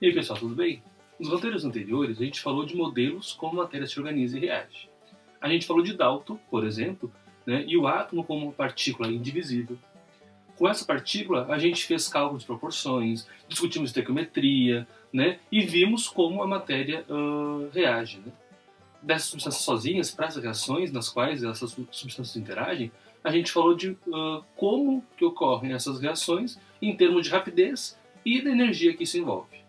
E aí pessoal, tudo bem? Nos roteiros anteriores a gente falou de modelos como a matéria se organiza e reage. A gente falou de Dalton, por exemplo, né, e o átomo como uma partícula indivisível. Com essa partícula a gente fez cálculos de proporções, discutimos estequiometria, né, e vimos como a matéria reage. Né. Dessas substâncias sozinhas, para as reações nas quais essas substâncias interagem, a gente falou de como que ocorrem essas reações em termos de rapidez e da energia que isso envolve.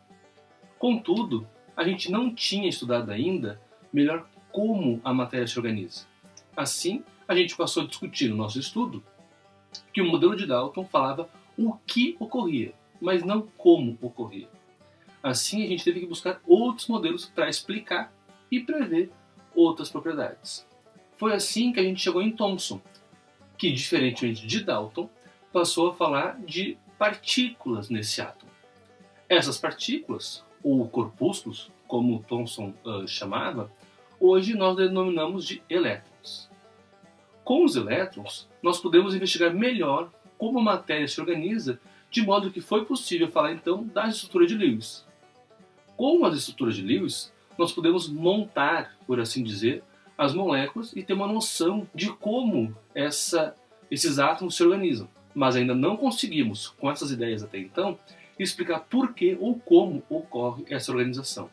Contudo, a gente não tinha estudado ainda melhor como a matéria se organiza. Assim, a gente passou a discutir no nosso estudo que o modelo de Dalton falava o que ocorria, mas não como ocorria. Assim, a gente teve que buscar outros modelos para explicar e prever outras propriedades. Foi assim que a gente chegou em Thomson, que, diferentemente de Dalton, passou a falar de partículas nesse átomo. Essas partículas, ou corpúsculos, como Thomson chamava, hoje nós denominamos de elétrons. Com os elétrons, nós podemos investigar melhor como a matéria se organiza, de modo que foi possível falar então das estruturas de Lewis. Com as estruturas de Lewis, nós podemos montar, por assim dizer, as moléculas e ter uma noção de como esses átomos se organizam. Mas ainda não conseguimos, com essas ideias até então, explicar por que ou como ocorre essa organização.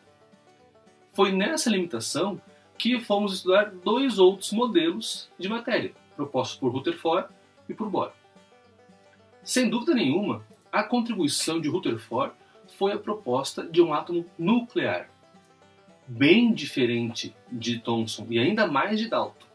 Foi nessa limitação que fomos estudar dois outros modelos de matéria, propostos por Rutherford e por Bohr. Sem dúvida nenhuma, a contribuição de Rutherford foi a proposta de um átomo nuclear, bem diferente de Thomson e ainda mais de Dalton.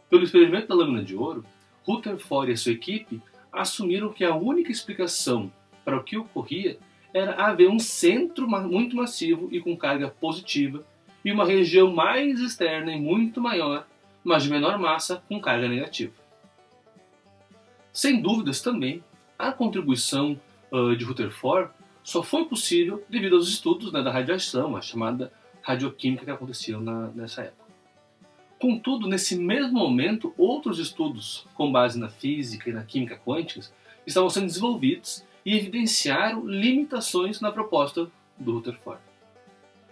Pelo experimento da lâmina de ouro, Rutherford e a sua equipe assumiram que a única explicação para o que ocorria era haver um centro muito massivo e com carga positiva e uma região mais externa e muito maior, mas de menor massa, com carga negativa. Sem dúvidas também, a contribuição de Rutherford só foi possível devido aos estudos da radiação, a chamada radioquímica que aconteciam nessa época. Contudo, nesse mesmo momento, outros estudos com base na física e na química quânticas estavam sendo desenvolvidos e evidenciaram limitações na proposta do Rutherford.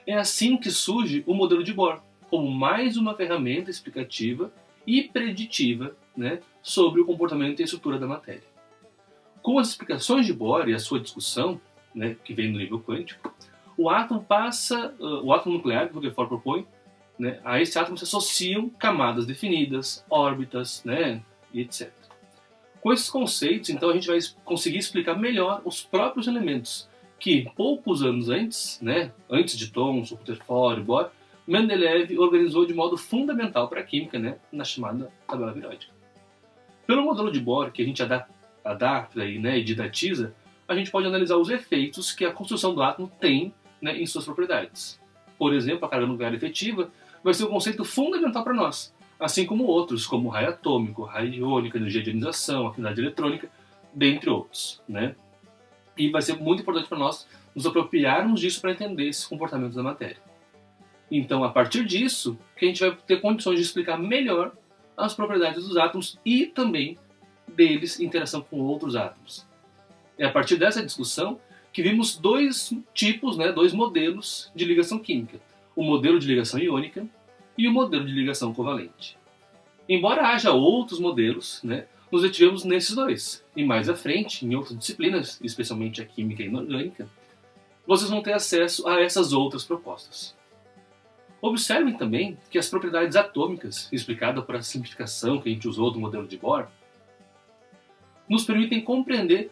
É assim que surge o modelo de Bohr, como mais uma ferramenta explicativa e preditiva, né, sobre o comportamento e a estrutura da matéria. Com as explicações de Bohr e a sua discussão, né, que vem no nível quântico, o átomo nuclear que o Rutherford propõe, né, a esse átomo se associam camadas definidas, órbitas, né, e etc. Com esses conceitos, então, a gente vai conseguir explicar melhor os próprios elementos que, poucos anos antes, né, antes de Thomson, Rutherford e Bohr, Mendeleev organizou de modo fundamental para a química, né, na chamada tabela periódica. Pelo modelo de Bohr, que a gente adapta e didatiza, a gente pode analisar os efeitos que a construção do átomo tem, né, em suas propriedades. Por exemplo, a carga nuclear efetiva vai ser um conceito fundamental para nós, assim como outros, como raio atômico, raio iônico, energia de ionização, afinidade eletrônica, dentre outros. Né? E vai ser muito importante para nós nos apropriarmos disso para entender esses comportamentos da matéria. Então, a partir disso, que a gente vai ter condições de explicar melhor as propriedades dos átomos e também deles em interação com outros átomos. É a partir dessa discussão que vimos dois tipos, né, dois modelos de ligação química. O modelo de ligação iônica e o modelo de ligação covalente. Embora haja outros modelos, né, nos detivemos nesses dois. E mais à frente, em outras disciplinas, especialmente a química inorgânica, vocês vão ter acesso a essas outras propostas. Observem também que as propriedades atômicas, explicadas por essa simplificação que a gente usou do modelo de Bohr, nos permitem compreender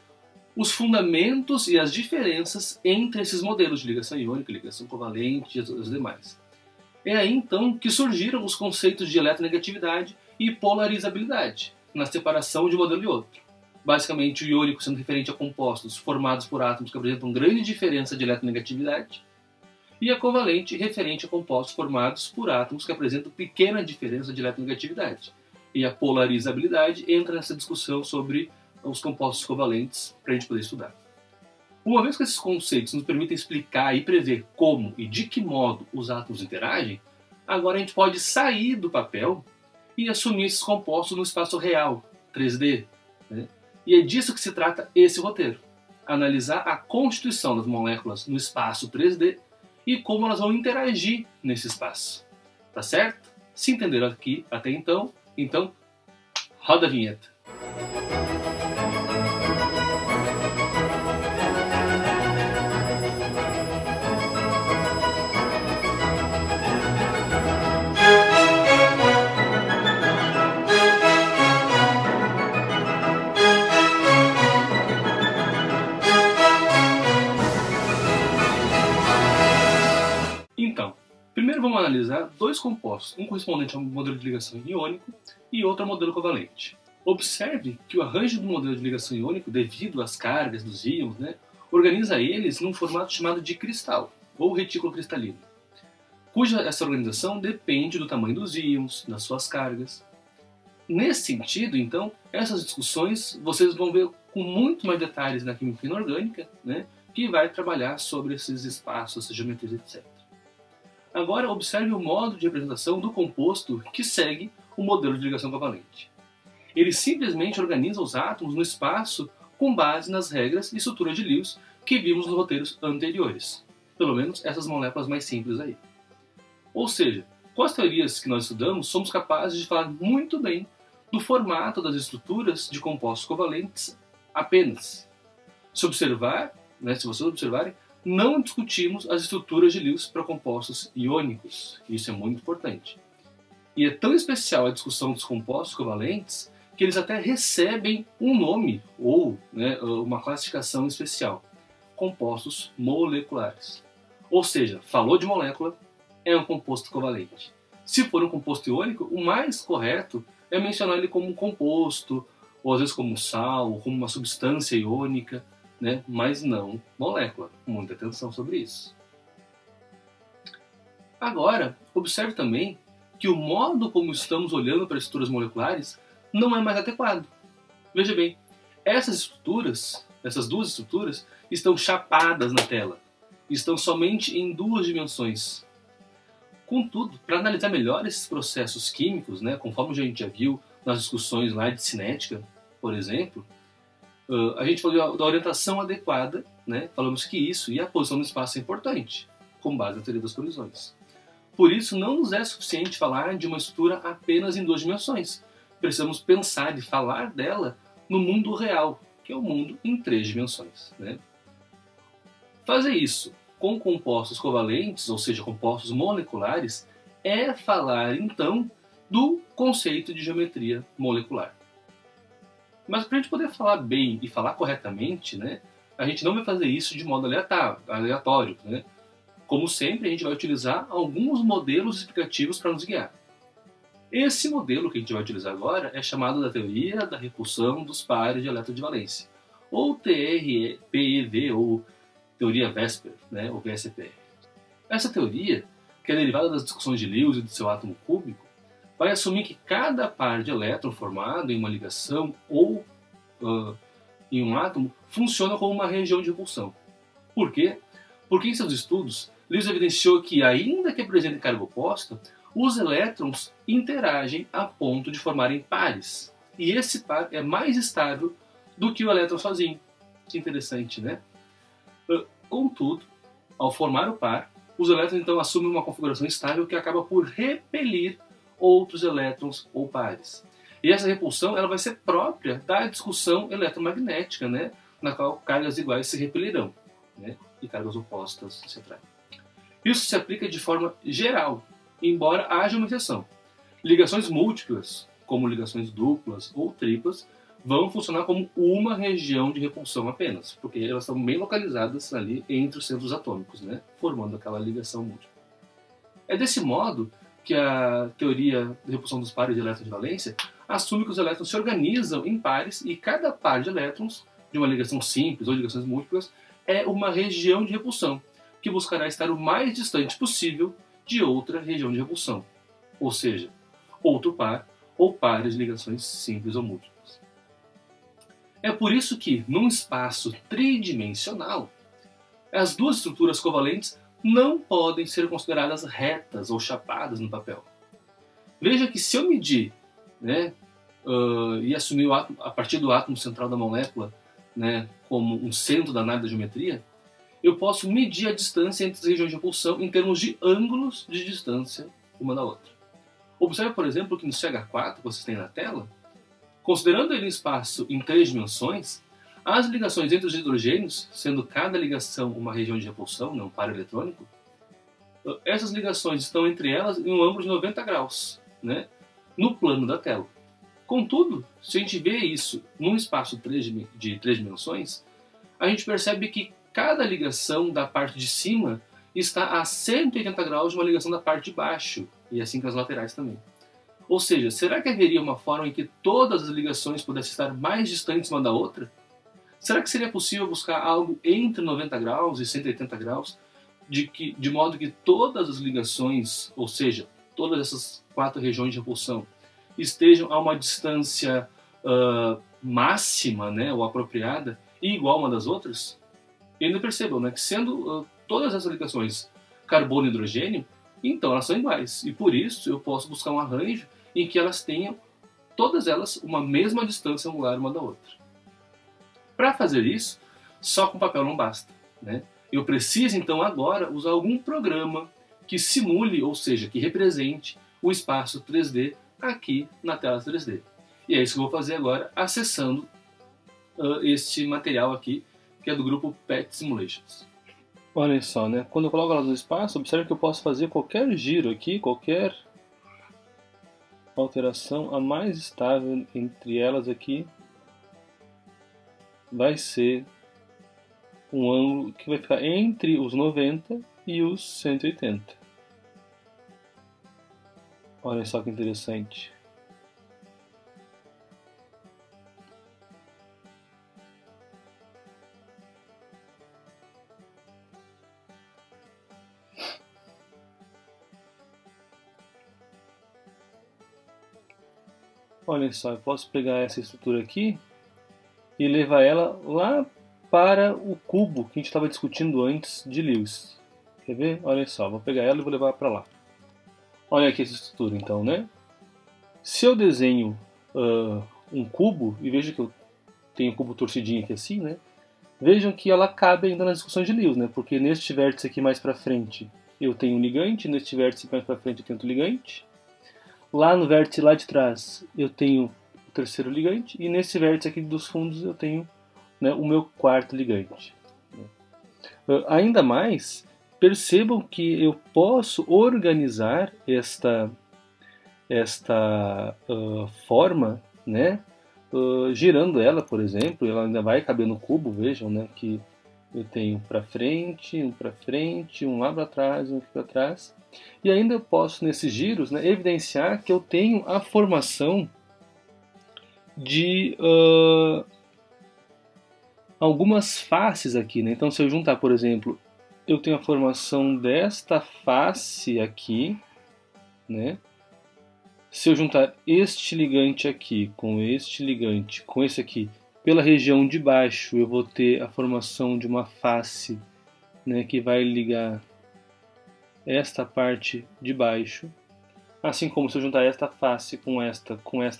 os fundamentos e as diferenças entre esses modelos de ligação iônica, ligação covalente e os demais. É aí então que surgiram os conceitos de eletronegatividade e polarizabilidade, na separação de um modelo e outro. Basicamente, o iônico sendo referente a compostos formados por átomos que apresentam grande diferença de eletronegatividade, e a covalente referente a compostos formados por átomos que apresentam pequena diferença de eletronegatividade. E a polarizabilidade entra nessa discussão sobre os compostos covalentes para a gente poder estudar. Uma vez que esses conceitos nos permitem explicar e prever como e de que modo os átomos interagem, agora a gente pode sair do papel e assumir esses compostos no espaço real, 3D. Né? E é disso que se trata esse roteiro. analisar a constituição das moléculas no espaço 3D e como elas vão interagir nesse espaço. Tá certo? Se entenderam aqui até então, roda a vinheta. Então, primeiro vamos analisar dois compostos, um correspondente ao modelo de ligação iônico e outro ao modelo covalente. Observe que o arranjo do modelo de ligação iônico, devido às cargas dos íons, organiza eles num formato chamado de cristal, ou retículo cristalino, cuja essa organização depende do tamanho dos íons, das suas cargas. Nesse sentido, então, essas discussões vocês vão ver com muito mais detalhes na química inorgânica, que vai trabalhar sobre esses espaços, essas geometrias, etc. Agora, observe o modo de representação do composto que segue o modelo de ligação covalente. Ele simplesmente organiza os átomos no espaço com base nas regras e estruturas de Lewis que vimos nos roteiros anteriores. Pelo menos essas moléculas mais simples aí. Ou seja, com as teorias que nós estudamos, somos capazes de falar muito bem do formato das estruturas de compostos covalentes apenas. Se vocês observarem, não discutimos as estruturas de Lewis para compostos iônicos. Isso é muito importante. E é tão especial a discussão dos compostos covalentes que eles até recebem um nome ou uma classificação especial. Compostos moleculares. Ou seja, falou de molécula, é um composto covalente. Se for um composto iônico, o mais correto é mencionar ele como um composto, ou às vezes como um sal, ou como uma substância iônica, mas não molécula. Muita atenção sobre isso. Agora, observe também que o modo como estamos olhando para estruturas moleculares não é mais adequado. Veja bem, essas duas estruturas, estão chapadas na tela. Estão somente em duas dimensões. Contudo, para analisar melhor esses processos químicos, conforme a gente já viu nas discussões lá de cinética, por exemplo, a gente falou da orientação adequada, falamos que isso e a posição no espaço é importante, com base na teoria das colisões. Por isso, não nos é suficiente falar de uma estrutura apenas em duas dimensões. Precisamos pensar e falar dela no mundo real, que é o mundo em três dimensões. Fazer isso com compostos covalentes, ou seja, compostos moleculares, é falar, então, do conceito de geometria molecular. Mas para a gente poder falar bem e falar corretamente, a gente não vai fazer isso de modo aleatório. Como sempre, a gente vai utilizar alguns modelos explicativos para nos guiar. Esse modelo que a gente vai utilizar agora é chamado da teoria da repulsão dos pares de elétrons de valência, ou TRPEV, ou teoria VSEPR, ou VSEPR. Essa teoria, que é derivada das discussões de Lewis e do seu átomo cúbico, vai assumir que cada par de elétron formado em uma ligação ou em um átomo funciona como uma região de repulsão. Por quê? Porque em seus estudos, Lewis evidenciou que, ainda que apresentem carga oposta, os elétrons interagem a ponto de formarem pares. E esse par é mais estável do que o elétron sozinho. Que interessante, Contudo, ao formar o par, os elétrons então assumem uma configuração estável que acaba por repelir outros elétrons ou pares. E essa repulsão ela vai ser própria da discussão eletromagnética, na qual cargas iguais se repelirão, e cargas opostas se atraem. Isso se aplica de forma geral, embora haja uma exceção. Ligações múltiplas, como ligações duplas ou triplas, vão funcionar como uma região de repulsão apenas, porque elas estão bem localizadas ali entre os centros atômicos, formando aquela ligação múltipla. É desse modo que a teoria de repulsão dos pares de elétrons de valência assume que os elétrons se organizam em pares e cada par de elétrons, de uma ligação simples ou ligações múltiplas, é uma região de repulsão, que buscará estar o mais distante possível de outra região de repulsão, ou seja, outro par ou pares de ligações simples ou múltiplas. É por isso que, num espaço tridimensional, as duas estruturas covalentes não podem ser consideradas retas ou chapadas no papel. Veja que se eu medir e assumir a partir do átomo central da molécula né, como um centro da análise da geometria, eu posso medir a distância entre as regiões de repulsão em termos de ângulos de distância uma da outra. Observe, por exemplo, que no CH4, que vocês têm na tela, considerando ele um espaço em 3 dimensões, as ligações entre os hidrogênios, sendo cada ligação uma região de repulsão, um par eletrônico, essas ligações estão entre elas em um ângulo de 90 graus, né, no plano da tela. Contudo, se a gente vê isso num espaço de 3 dimensões, a gente percebe que cada ligação da parte de cima está a 180 graus de uma ligação da parte de baixo, e assim com as laterais também. Ou seja, será que haveria uma forma em que todas as ligações pudessem estar mais distantes uma da outra? Será que seria possível buscar algo entre 90 graus e 180 graus, de modo que todas as ligações, ou seja, todas essas 4 regiões de repulsão, estejam a uma distância máxima, né, ou apropriada, e igual uma das outras? E ainda percebam, né, que sendo todas essas ligações carbono e hidrogênio, então elas são iguais. E por isso eu posso buscar um arranjo em que elas tenham, todas elas, uma mesma distância angular uma da outra. Para fazer isso, só com papel não basta, né? Eu preciso então agora usar algum programa que simule, ou seja, que represente o espaço 3D aqui na tela 3D. E é isso que eu vou fazer agora, acessando este material aqui, que é do grupo PET Simulations. Olhem só, né? Quando eu coloco elas no espaço, observe que eu posso fazer qualquer giro aqui, qualquer alteração, a mais estável entre elas aqui vai ser um ângulo que vai ficar entre os 90 e os 180. Olha só que interessante. Olha só, eu posso pegar essa estrutura aqui e levar ela lá para o cubo que a gente estava discutindo antes de Lewis. Quer ver? Olha só, vou pegar ela e vou levar para lá. Olha aqui essa estrutura então, né? Se eu desenho um cubo, e veja que eu tenho um cubo torcidinho aqui assim, né? Vejam que ela cabe ainda nas discussões de Lewis, né? Porque neste vértice aqui mais para frente eu tenho um ligante, neste vértice mais para frente eu tenho outro ligante. Lá no vértice lá de trás eu tenho o terceiro ligante, e nesse vértice aqui dos fundos eu tenho, né, o meu quarto ligante. Ainda mais, percebam que eu posso organizar esta forma, né, girando ela, por exemplo, ela ainda vai caber no cubo. Vejam, né, que eu tenho para frente, um lá para trás, um aqui para trás. E ainda eu posso, nesses giros, né, evidenciar que eu tenho a formação de algumas faces aqui, né? Então, se eu juntar, por exemplo, eu tenho a formação desta face aqui, né? Se eu juntar este ligante aqui com este ligante, com esse aqui, pela região de baixo, eu vou ter a formação de uma face, né, que vai ligar esta parte de baixo. Assim como se eu juntar esta face com esta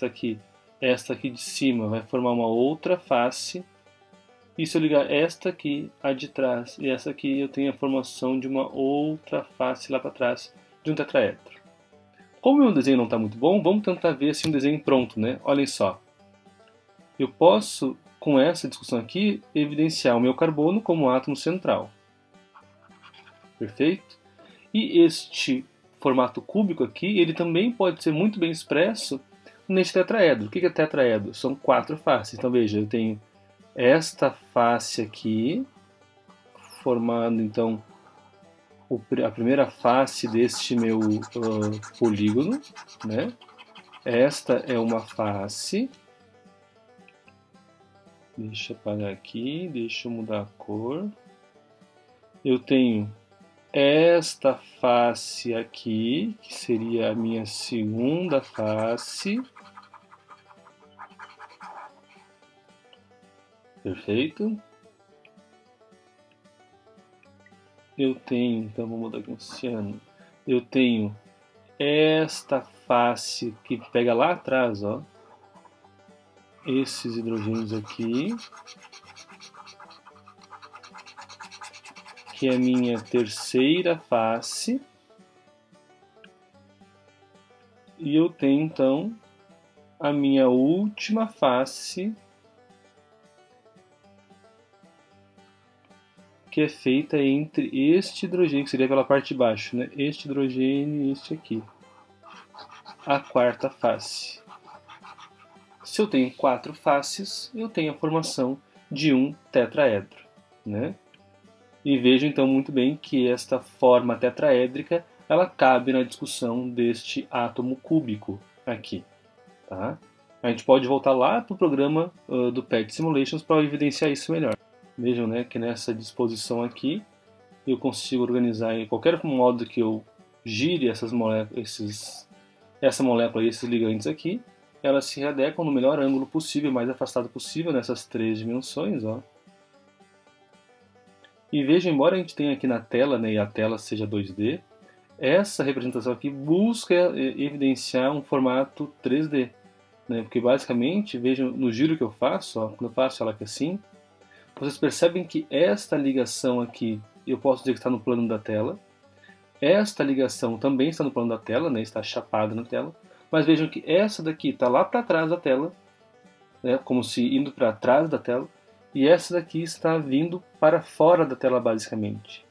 aqui de cima vai formar uma outra face. E se eu ligar esta aqui, a de trás, e essa aqui, eu tenho a formação de uma outra face lá para trás de um tetraedro. Como o meu desenho não está muito bom, vamos tentar ver assim um desenho pronto, né? Olhem só. Eu posso, com essa discussão aqui, evidenciar o meu carbono como átomo central. Perfeito? E este formato cúbico aqui, ele também pode ser muito bem expresso neste tetraedro. O que é tetraedro? São 4 faces. Então veja, eu tenho esta face aqui, formando então a primeira face deste meu polígono, né? Esta é uma face. Deixa eu apagar aqui, deixa eu mudar a cor. Eu tenho esta face aqui, que seria a minha segunda face. Perfeito. Eu tenho, então vou mudar aqui um ciano. Eu tenho esta face que pega lá atrás, ó. Esses hidrogênios aqui. que é a minha terceira face. E eu tenho, então, a minha última face, que é feita entre este hidrogênio, que seria pela parte de baixo, né? Este hidrogênio e este aqui. A quarta face. Se eu tenho 4 faces, eu tenho a formação de um tetraedro, né? E vejo então muito bem que esta forma tetraédrica ela cabe na discussão deste átomo cúbico aqui, tá? A gente pode voltar lá para o programa do PET Simulations para evidenciar isso melhor. Vejam, né, que nessa disposição aqui eu consigo organizar em qualquer modo que eu gire essas moléculas, essa molécula e esses ligantes aqui, elas se readequam no melhor ângulo possível, mais afastado possível nessas 3 dimensões, ó. E veja, embora a gente tenha aqui na tela, né, e a tela seja 2D, essa representação aqui busca evidenciar um formato 3D, né, porque basicamente, vejam no giro que eu faço, ó, quando eu faço ela aqui assim, vocês percebem que esta ligação aqui, eu posso dizer que está no plano da tela, esta ligação também está no plano da tela, né, está chapada na tela, mas vejam que essa daqui está lá para trás da tela, né, como se indo para trás da tela, e essa daqui está vindo para fora da tela basicamente.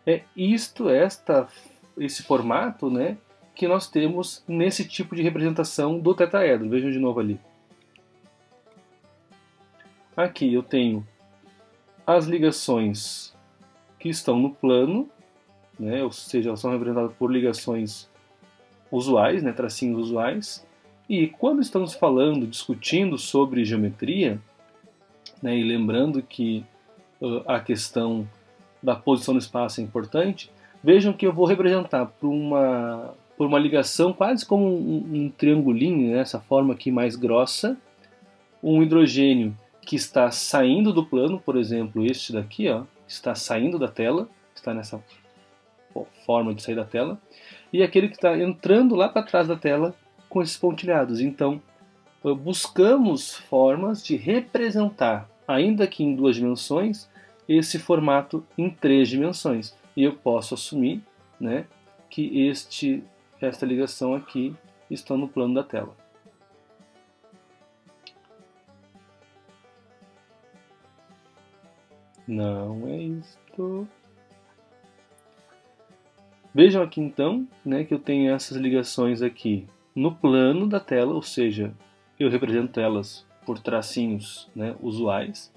É esse formato, né, que nós temos nesse tipo de representação do tetraedro. Vejam de novo ali. Aqui eu tenho as ligações que estão no plano, né, ou seja, elas são representadas por ligações usuais, né, tracinhos usuais. E quando estamos falando, discutindo sobre geometria, né, e lembrando que a questão da posição no espaço é importante, vejam que eu vou representar por uma ligação quase como um triangulinho, né, essa forma aqui mais grossa, um hidrogênio que está saindo do plano, por exemplo, este daqui, ó, está saindo da tela, está nessa forma de sair da tela, e aquele que está entrando lá para trás da tela com esses pontilhados. Então, buscamos formas de representar, ainda que em 2 dimensões, esse formato em 3 dimensões. E eu posso assumir, né, que esta ligação aqui está no plano da tela. Não é isto. Vejam aqui então, né, que eu tenho essas ligações aqui no plano da tela, ou seja, eu represento elas por tracinhos, né, usuais.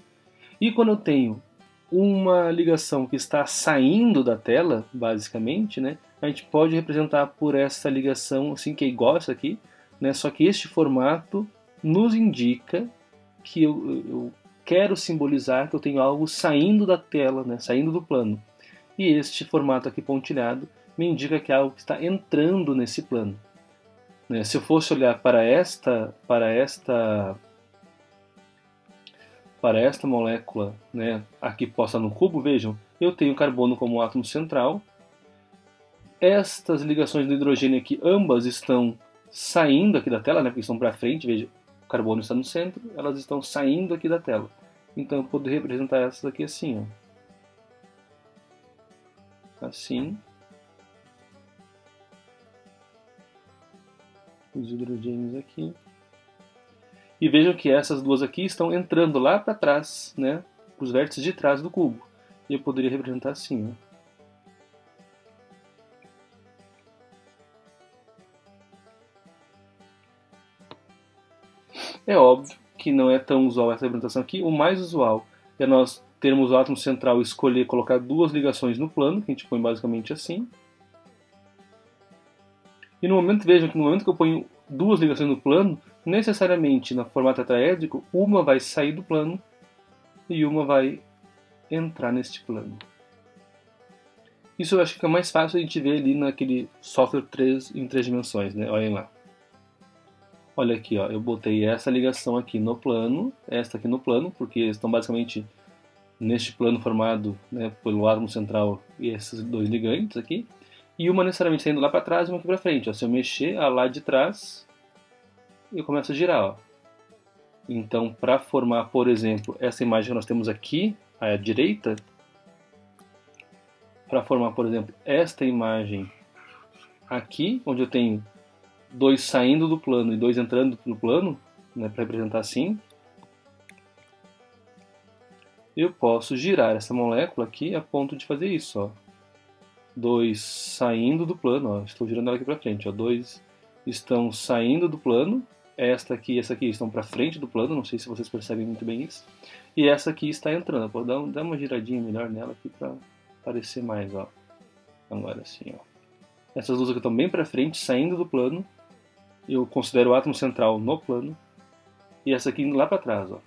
E quando eu tenho uma ligação que está saindo da tela, basicamente, né, a gente pode representar por essa ligação assim, que é igual a essa aqui, né, só que este formato nos indica que eu quero simbolizar que eu tenho algo saindo da tela, né, saindo do plano. E este formato aqui pontilhado me indica que é algo que está entrando nesse plano. Né, se eu fosse olhar para esta molécula, né, aqui posta no cubo, vejam, eu tenho carbono como átomo central. Estas ligações do hidrogênio aqui, ambas estão saindo aqui da tela, né, porque estão para frente, veja, o carbono está no centro, elas estão saindo aqui da tela. Então eu poderia representar essas aqui assim, ó. Assim. Os hidrogênios aqui. E vejam que essas duas aqui estão entrando lá para trás, né, os vértices de trás do cubo. E eu poderia representar assim, ó. É óbvio que não é tão usual essa representação aqui. O mais usual é nós termos o átomo central e escolher colocar 2 ligações no plano, que a gente põe basicamente assim. E no momento, vejam que no momento que eu ponho 2 ligações no plano, necessariamente no formato tetraédrico, uma vai sair do plano e uma vai entrar neste plano. Isso eu acho que fica mais fácil a gente ver ali naquele software em 3 dimensões, né? Olhem lá. Olha aqui, ó, eu botei essa ligação aqui no plano, esta aqui no plano, porque estão basicamente neste plano formado, né, pelo átomo central e esses 2 ligantes aqui. E uma necessariamente saindo lá para trás e uma aqui para frente. Ó. Se eu mexer a lá de trás, eu começo a girar. Ó. Então, para formar, por exemplo, essa imagem que nós temos aqui, à direita, para formar, por exemplo, esta imagem aqui, onde eu tenho 2 saindo do plano e 2 entrando no plano, né, para representar assim, eu posso girar essa molécula aqui a ponto de fazer isso, ó. 2 saindo do plano, ó. Estou girando ela aqui para frente, ó. 2 estão saindo do plano, esta aqui e essa aqui estão para frente do plano, não sei se vocês percebem muito bem isso, e essa aqui está entrando. Vou dar uma giradinha melhor nela aqui para aparecer mais, ó. Agora sim, ó. Essas duas aqui estão bem para frente, saindo do plano, eu considero o átomo central no plano, e essa aqui indo lá para trás, ó.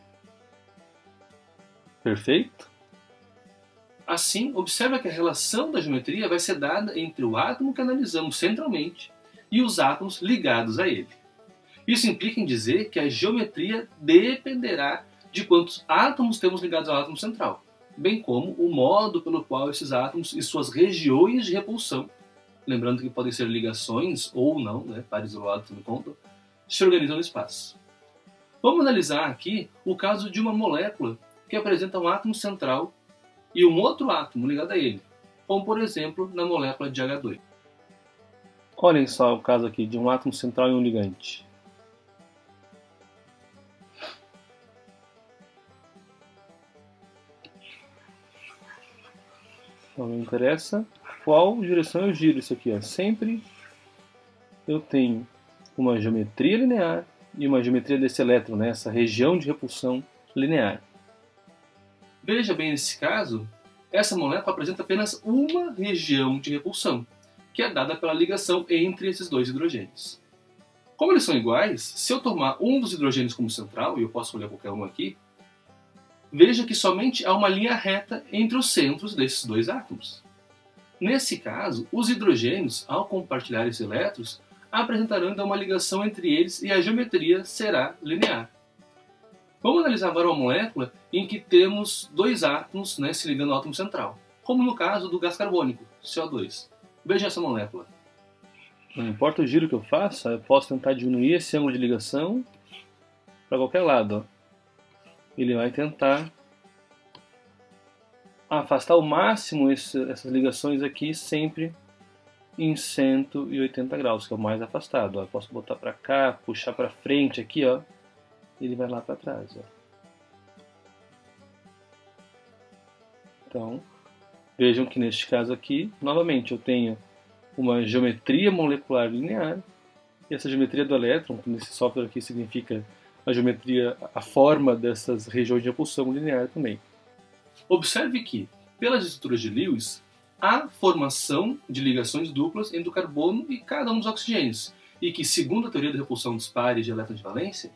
Perfeito? Assim, observa que a relação da geometria vai ser dada entre o átomo que analisamos centralmente e os átomos ligados a ele. Isso implica em dizer que a geometria dependerá de quantos átomos temos ligados ao átomo central, bem como o modo pelo qual esses átomos e suas regiões de repulsão, lembrando que podem ser ligações ou não, né, pares isolados também contam, se organizam no espaço. Vamos analisar aqui o caso de uma molécula que apresenta um átomo central e um outro átomo ligado a ele, como por exemplo na molécula de H2. Olhem só o caso aqui de um átomo central e um ligante. Então me interessa qual direção eu giro isso aqui, ó. Sempre eu tenho uma geometria linear e uma geometria desse elétron, né? Essa região de repulsão linear. Veja bem, nesse caso, essa molécula apresenta apenas uma região de repulsão, que é dada pela ligação entre esses dois hidrogênios. Como eles são iguais, se eu tomar um dos hidrogênios como central, e eu posso olhar qualquer um aqui, veja que somente há uma linha reta entre os centros desses dois átomos. Nesse caso, os hidrogênios, ao compartilhar esses elétrons, apresentarão então uma ligação entre eles e a geometria será linear. Vamos analisar agora uma molécula em que temos dois átomos, né, se ligando ao átomo central, como no caso do gás carbônico, CO2. Veja essa molécula. Não importa o giro que eu faça, eu posso tentar diminuir esse ângulo de ligação para qualquer lado. Ó. Ele vai tentar afastar ao máximo essas ligações aqui, sempre em 180 graus, que é o mais afastado. Ó. Eu posso botar para cá, puxar para frente aqui, ó. Ele vai lá para trás. Ó. Então, vejam que neste caso aqui, novamente, eu tenho uma geometria molecular linear, e essa geometria do elétron, que nesse software aqui significa a geometria, a forma dessas regiões de repulsão linear também. Observe que, pelas estruturas de Lewis, há formação de ligações duplas entre o carbono e cada um dos oxigênios, e que, segundo a teoria da repulsão dos pares de elétrons de valência,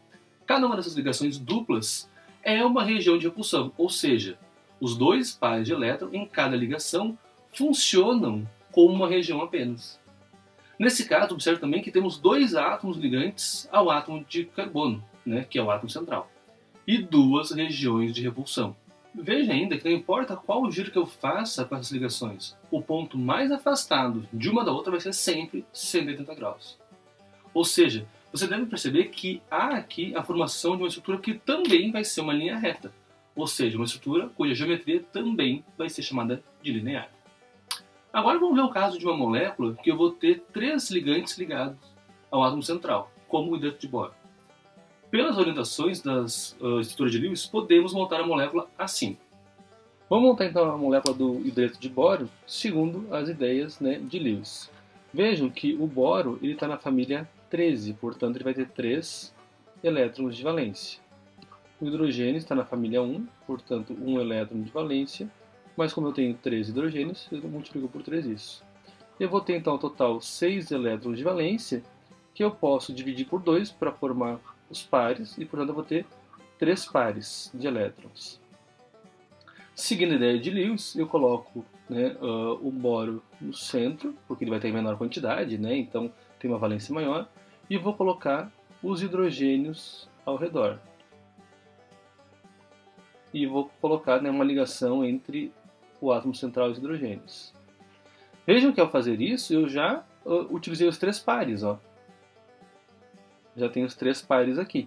cada uma dessas ligações duplas é uma região de repulsão, ou seja, os dois pares de elétron em cada ligação funcionam como uma região apenas. Nesse caso, observe também que temos dois átomos ligantes ao átomo de carbono, né, que é o átomo central, e duas regiões de repulsão. Veja ainda que não importa qual giro que eu faça com essas ligações, o ponto mais afastado de uma da outra vai ser sempre 180 graus. Ou seja, você deve perceber que há aqui a formação de uma estrutura que também vai ser uma linha reta, ou seja, uma estrutura cuja geometria também vai ser chamada de linear. Agora vamos ver o caso de uma molécula que eu vou ter três ligantes ligados ao átomo central, como o hidreto de boro. Pelas orientações das estruturas de Lewis, podemos montar a molécula assim. Vamos montar então a molécula do hidreto de boro segundo as ideias, né, de Lewis. Vejam que o boro está na família 13, portanto ele vai ter 3 elétrons de valência. O hidrogênio está na família 1, portanto 1 elétron de valência, mas como eu tenho 3 hidrogênios, eu multiplico por 3 isso. Eu vou ter então ao total 6 elétrons de valência, que eu posso dividir por 2 para formar os pares, e portanto eu vou ter 3 pares de elétrons. Seguindo a ideia de Lewis, eu coloco, né, o boro no centro, porque ele vai ter menor quantidade, né, então tem uma valência maior, e vou colocar os hidrogênios ao redor. E vou colocar, né, uma ligação entre o átomo central e os hidrogênios. Vejam que ao fazer isso, eu já utilizei os 3 pares. Ó. Já tenho os 3 pares aqui.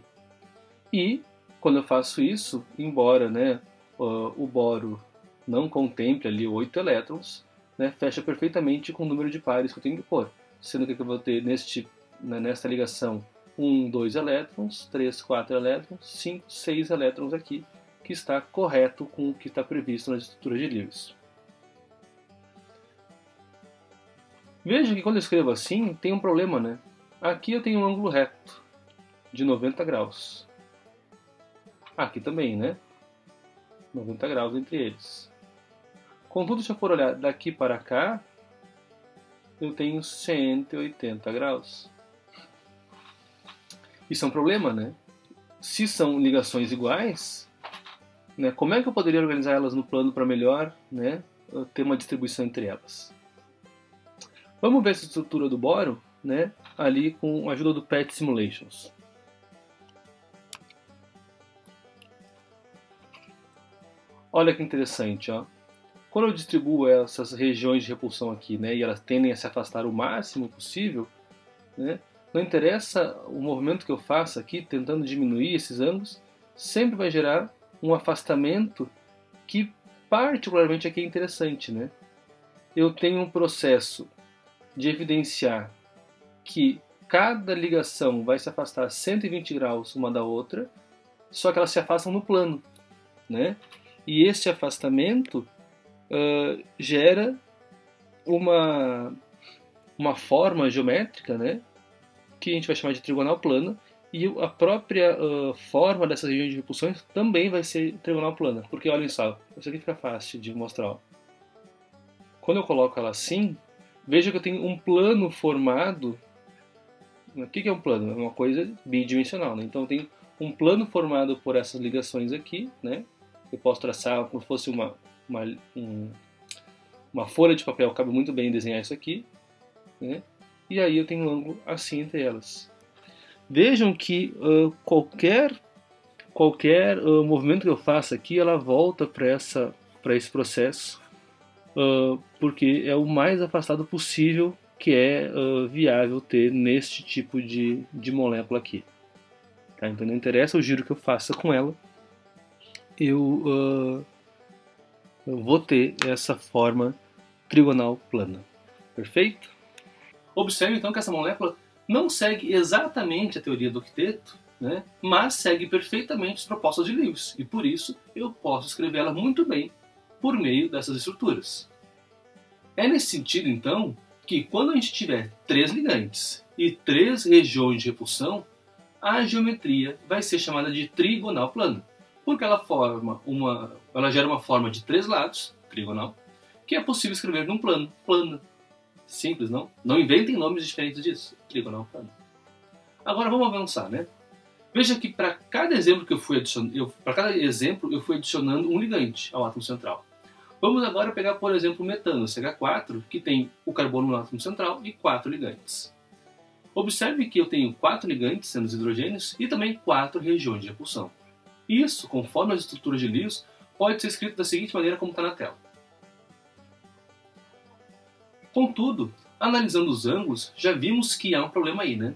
E, quando eu faço isso, embora, né, o boro não contemple ali 8 elétrons, né, fecha perfeitamente com o número de pares que eu tenho que pôr. Sendo que eu vou ter nesta ligação 1, 2 elétrons, 3, 4 elétrons, 5, 6 elétrons aqui, que está correto com o que está previsto nas estruturas de Lewis. Veja que quando eu escrevo assim, tem um problema, né? Aqui eu tenho um ângulo reto de 90 graus. Aqui também, né? 90 graus entre eles. Contudo, se eu for olhar daqui para cá, eu tenho 180 graus. Isso é um problema, né? Se são ligações iguais, né, como é que eu poderia organizar elas no plano para melhor, né, ter uma distribuição entre elas? Vamos ver essa estrutura do boro, né, ali com a ajuda do PET Simulations. Olha que interessante, ó. Quando eu distribuo essas regiões de repulsão aqui, né, e elas tendem a se afastar o máximo possível, né, não interessa o movimento que eu faça aqui, tentando diminuir esses ângulos, sempre vai gerar um afastamento que particularmente aqui é interessante, né? Eu tenho um processo de evidenciar que cada ligação vai se afastar 120 graus uma da outra, só que elas se afastam no plano, né? E esse afastamento gera uma forma geométrica, né? Que a gente vai chamar de trigonal plana, e a própria forma dessas regiões de repulsões também vai ser trigonal plana, porque olhem só, isso aqui fica fácil de mostrar. Ó. Quando eu coloco ela assim, veja que eu tenho um plano formado. O que é um plano? É uma coisa bidimensional, né? Então eu tenho um plano formado por essas ligações aqui, né? Eu posso traçar como se fosse uma folha de papel, cabe muito bem desenhar isso aqui, né? E aí eu tenho um ângulo assim entre elas. Vejam que qualquer movimento que eu faça aqui, ela volta para esse processo, porque é o mais afastado possível que é viável ter neste tipo de molécula aqui. Tá? Então não interessa o giro que eu faça com ela, eu vou ter essa forma trigonal plana. Perfeito? Observe então que essa molécula não segue exatamente a teoria do octeto, né, mas segue perfeitamente as propostas de Lewis, e por isso eu posso escrevê-la muito bem por meio dessas estruturas. É nesse sentido, então, que quando a gente tiver 3 ligantes e 3 regiões de repulsão, a geometria vai ser chamada de trigonal plana, porque ela gera uma forma de 3 lados, trigonal, que é possível escrever num plano, plana. Simples, não? Não inventem nomes diferentes disso. Trigonal plano. Agora vamos avançar, né? Veja que para cada exemplo que eu fui adicionando um ligante ao átomo central. Vamos agora pegar, por exemplo, o metano, CH4, que tem o carbono no átomo central e 4 ligantes. Observe que eu tenho 4 ligantes, sendo os hidrogênios, e também 4 regiões de repulsão. Isso, conforme as estruturas de Lewis, pode ser escrito da seguinte maneira como está na tela. Contudo, analisando os ângulos, já vimos que há um problema aí, né?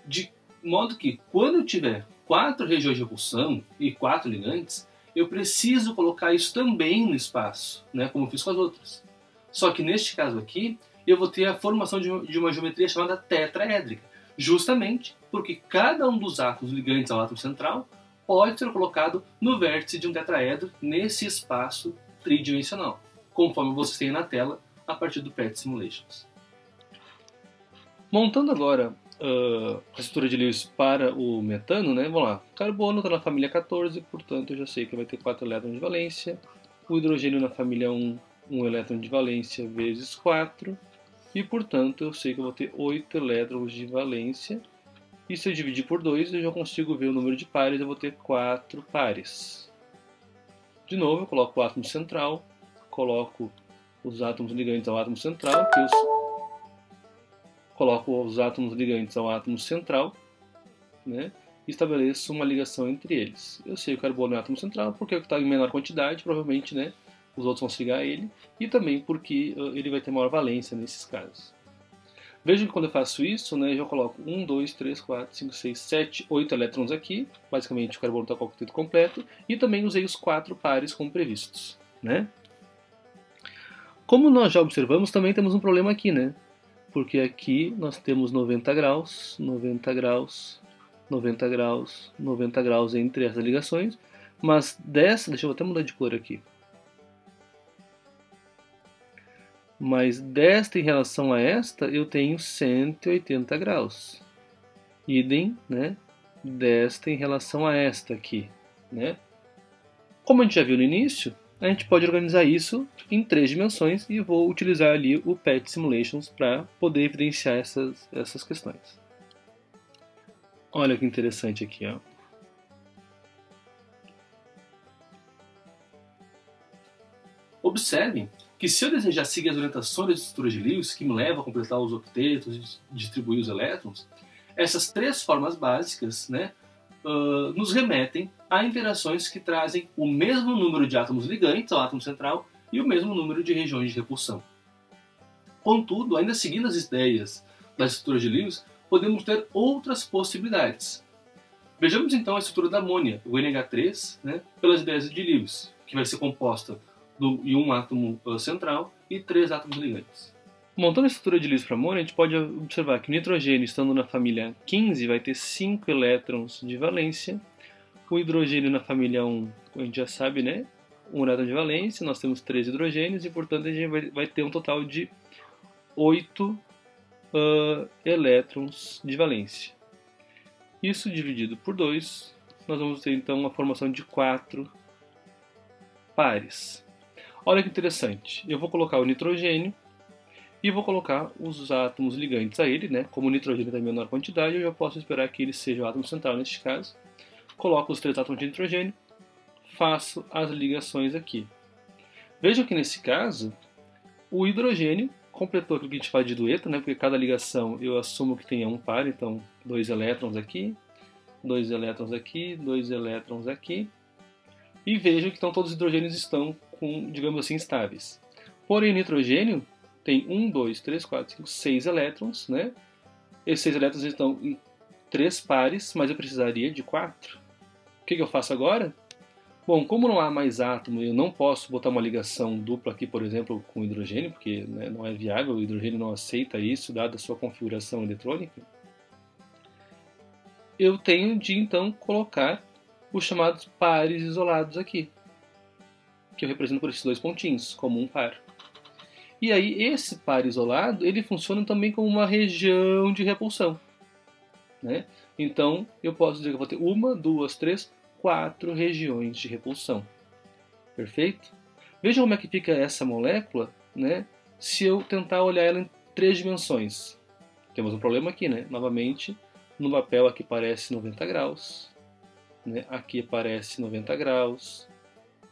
De modo que, quando eu tiver 4 regiões de repulsão e 4 ligantes, eu preciso colocar isso também no espaço, né? Como eu fiz com as outras. Só que neste caso aqui, eu vou ter a formação de uma geometria chamada tetraédrica, justamente porque cada um dos átomos ligantes ao átomo central pode ser colocado no vértice de um tetraedro nesse espaço tridimensional, conforme vocês têm na tela, a partir do PET Simulations. Montando agora a estrutura de Lewis para o metano, né? Vamos lá. Carbono está na família 14, portanto eu já sei que vai ter 4 elétrons de valência. O hidrogênio na família 1, 1 elétron de valência vezes 4. E portanto eu sei que eu vou ter 8 elétrons de valência. E se eu dividir por 2, eu já consigo ver o número de pares, eu vou ter 4 pares. De novo, eu coloco o átomo central, coloco os átomos ligantes ao átomo central, coloco os átomos ligantes ao átomo central, né, e estabeleço uma ligação entre eles. Eu sei o carbono é o átomo central porque está em menor quantidade, provavelmente, né, os outros vão se ligar a ele, e também porque ele vai ter maior valência nesses casos. Vejam que quando eu faço isso, né, eu já coloco 1, 2, 3, 4, 5, 6, 7, 8 elétrons aqui, basicamente o carbono está com o octeto completo, e também usei os 4 pares como previstos, né? Como nós já observamos, também temos um problema aqui, né? Porque aqui nós temos 90 graus, 90 graus, 90 graus, 90 graus entre essas ligações, mas dessa, deixa eu até mudar de cor aqui, mas desta em relação a esta eu tenho 180 graus, idem, né, desta em relação a esta aqui, né? Como a gente já viu no início, a gente pode organizar isso em 3 dimensões e vou utilizar ali o PET Simulations para poder evidenciar essas questões. Olha que interessante aqui, ó. Observem que se eu desejar seguir as orientações das estruturas de Lewis, que me levam a completar os octetos e distribuir os elétrons, essas 3 formas básicas, né, nos remetem a interações que trazem o mesmo número de átomos ligantes ao átomo central e o mesmo número de regiões de repulsão. Contudo, ainda seguindo as ideias das estruturas de Lewis, podemos ter outras possibilidades. Vejamos então a estrutura da amônia, o NH3, né, pelas ideias de Lewis, que vai ser composta de um átomo central e 3 átomos ligantes. Montando a estrutura de Lewis para amônia, a gente pode observar que o nitrogênio, estando na família 15, vai ter 5 elétrons de valência. O hidrogênio na família 1, a gente já sabe, né? 1 elétron de valência, nós temos 3 hidrogênios e, portanto, a gente vai ter um total de 8 elétrons de valência. Isso dividido por 2, nós vamos ter então a formação de 4 pares. Olha que interessante, eu vou colocar o nitrogênio e vou colocar os átomos ligantes a ele, né? Como o nitrogênio tem menor quantidade, eu já posso esperar que ele seja o átomo central neste caso. Coloco os 3 átomos de nitrogênio, faço as ligações aqui. Vejam que nesse caso, o hidrogênio completou aquilo que a gente fala de dueto, né? Porque cada ligação eu assumo que tenha um par, então 2 elétrons aqui, 2 elétrons aqui, 2 elétrons aqui. E vejam que então, todos os hidrogênios estão, digamos assim, estáveis. Porém, o nitrogênio tem 1, 2, 3, 4, 5, 6 elétrons, né? Esses 6 elétrons estão em 3 pares, mas eu precisaria de 4. O que eu faço agora? Bom, como não há mais átomo, eu não posso botar uma ligação dupla aqui, por exemplo, com o hidrogênio, porque, né, não é viável, o hidrogênio não aceita isso, dada a sua configuração eletrônica. Eu tenho de, então, colocar os chamados pares isolados aqui, que eu represento por esses 2 pontinhos, como um par. E aí, esse par isolado, ele funciona também como uma região de repulsão, né? Então, eu posso dizer que eu vou ter 1, 2, 3, 4 regiões de repulsão. Perfeito? Vejam como é que fica essa molécula, né? Se eu tentar olhar ela em 3 dimensões. Temos um problema aqui, né? Novamente, no papel aqui parece 90 graus, né? Aqui parece 90 graus.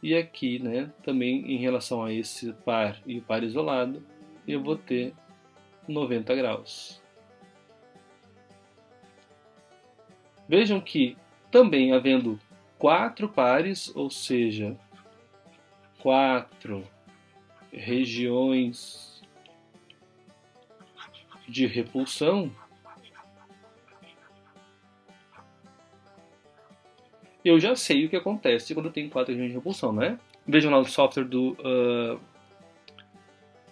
E aqui, né, também em relação a esse par e o par isolado, eu vou ter 90 graus. Vejam que também havendo 4 pares, ou seja, 4 regiões de repulsão, eu já sei o que acontece quando eu tenho 4 regiões de repulsão, né? Vejam lá o software do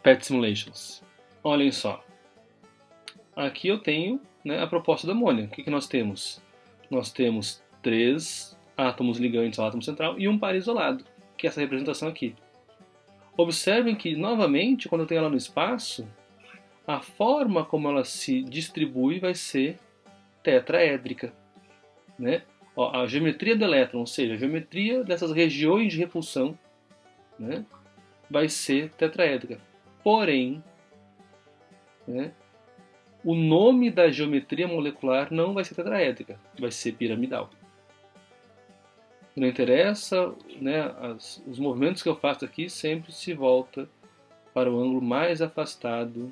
PET Simulations. Olhem só. Aqui eu tenho, né, a proposta da amônia. O que nós temos? Nós temos 3 átomos ligantes ao átomo central e um par isolado, que é essa representação aqui. Observem que, novamente, quando eu tenho ela no espaço, a forma como ela se distribui vai ser tetraédrica, né? Ó, a geometria do elétron, ou seja, a geometria dessas regiões de repulsão, né, vai ser tetraédrica. Porém, né, o nome da geometria molecular não vai ser tetraédrica, vai ser piramidal. Não interessa, né, os movimentos que eu faço aqui sempre se volta para o ângulo mais afastado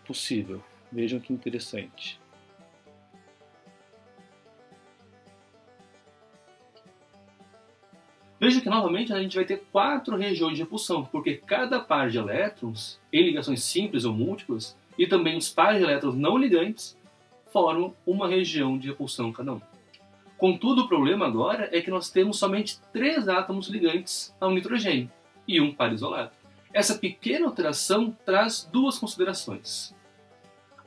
possível. Vejam que interessante. Veja que novamente a gente vai ter 4 regiões de repulsão, porque cada par de elétrons, em ligações simples ou múltiplas, e também os pares de elétrons não ligantes, formam uma região de repulsão cada um. Contudo, o problema agora é que nós temos somente 3 átomos ligantes ao nitrogênio e um par isolado. Essa pequena alteração traz duas considerações.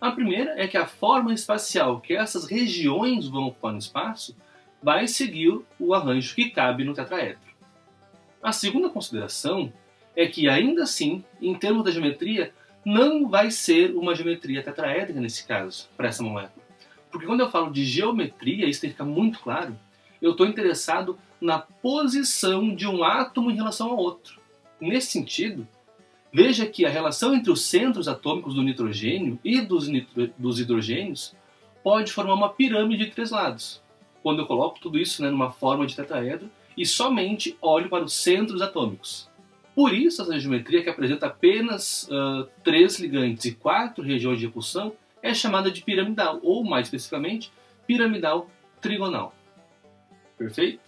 A primeira é que a forma espacial que essas regiões vão ocupar no espaço vai seguir o arranjo que cabe no tetraedro. A segunda consideração é que, ainda assim, em termos da geometria, não vai ser uma geometria tetraédrica nesse caso, para essa molécula. Porque quando eu falo de geometria, isso tem que ficar muito claro, eu estou interessado na posição de um átomo em relação ao outro. Nesse sentido, veja que a relação entre os centros atômicos do nitrogênio e dos hidrogênios pode formar uma pirâmide de 3 lados. Quando eu coloco tudo isso, né, numa forma de tetraedro e somente olho para os centros atômicos. Por isso, essa geometria que apresenta apenas 3 ligantes e 4 regiões de repulsão é chamada de piramidal, ou mais especificamente, piramidal trigonal. Perfeito?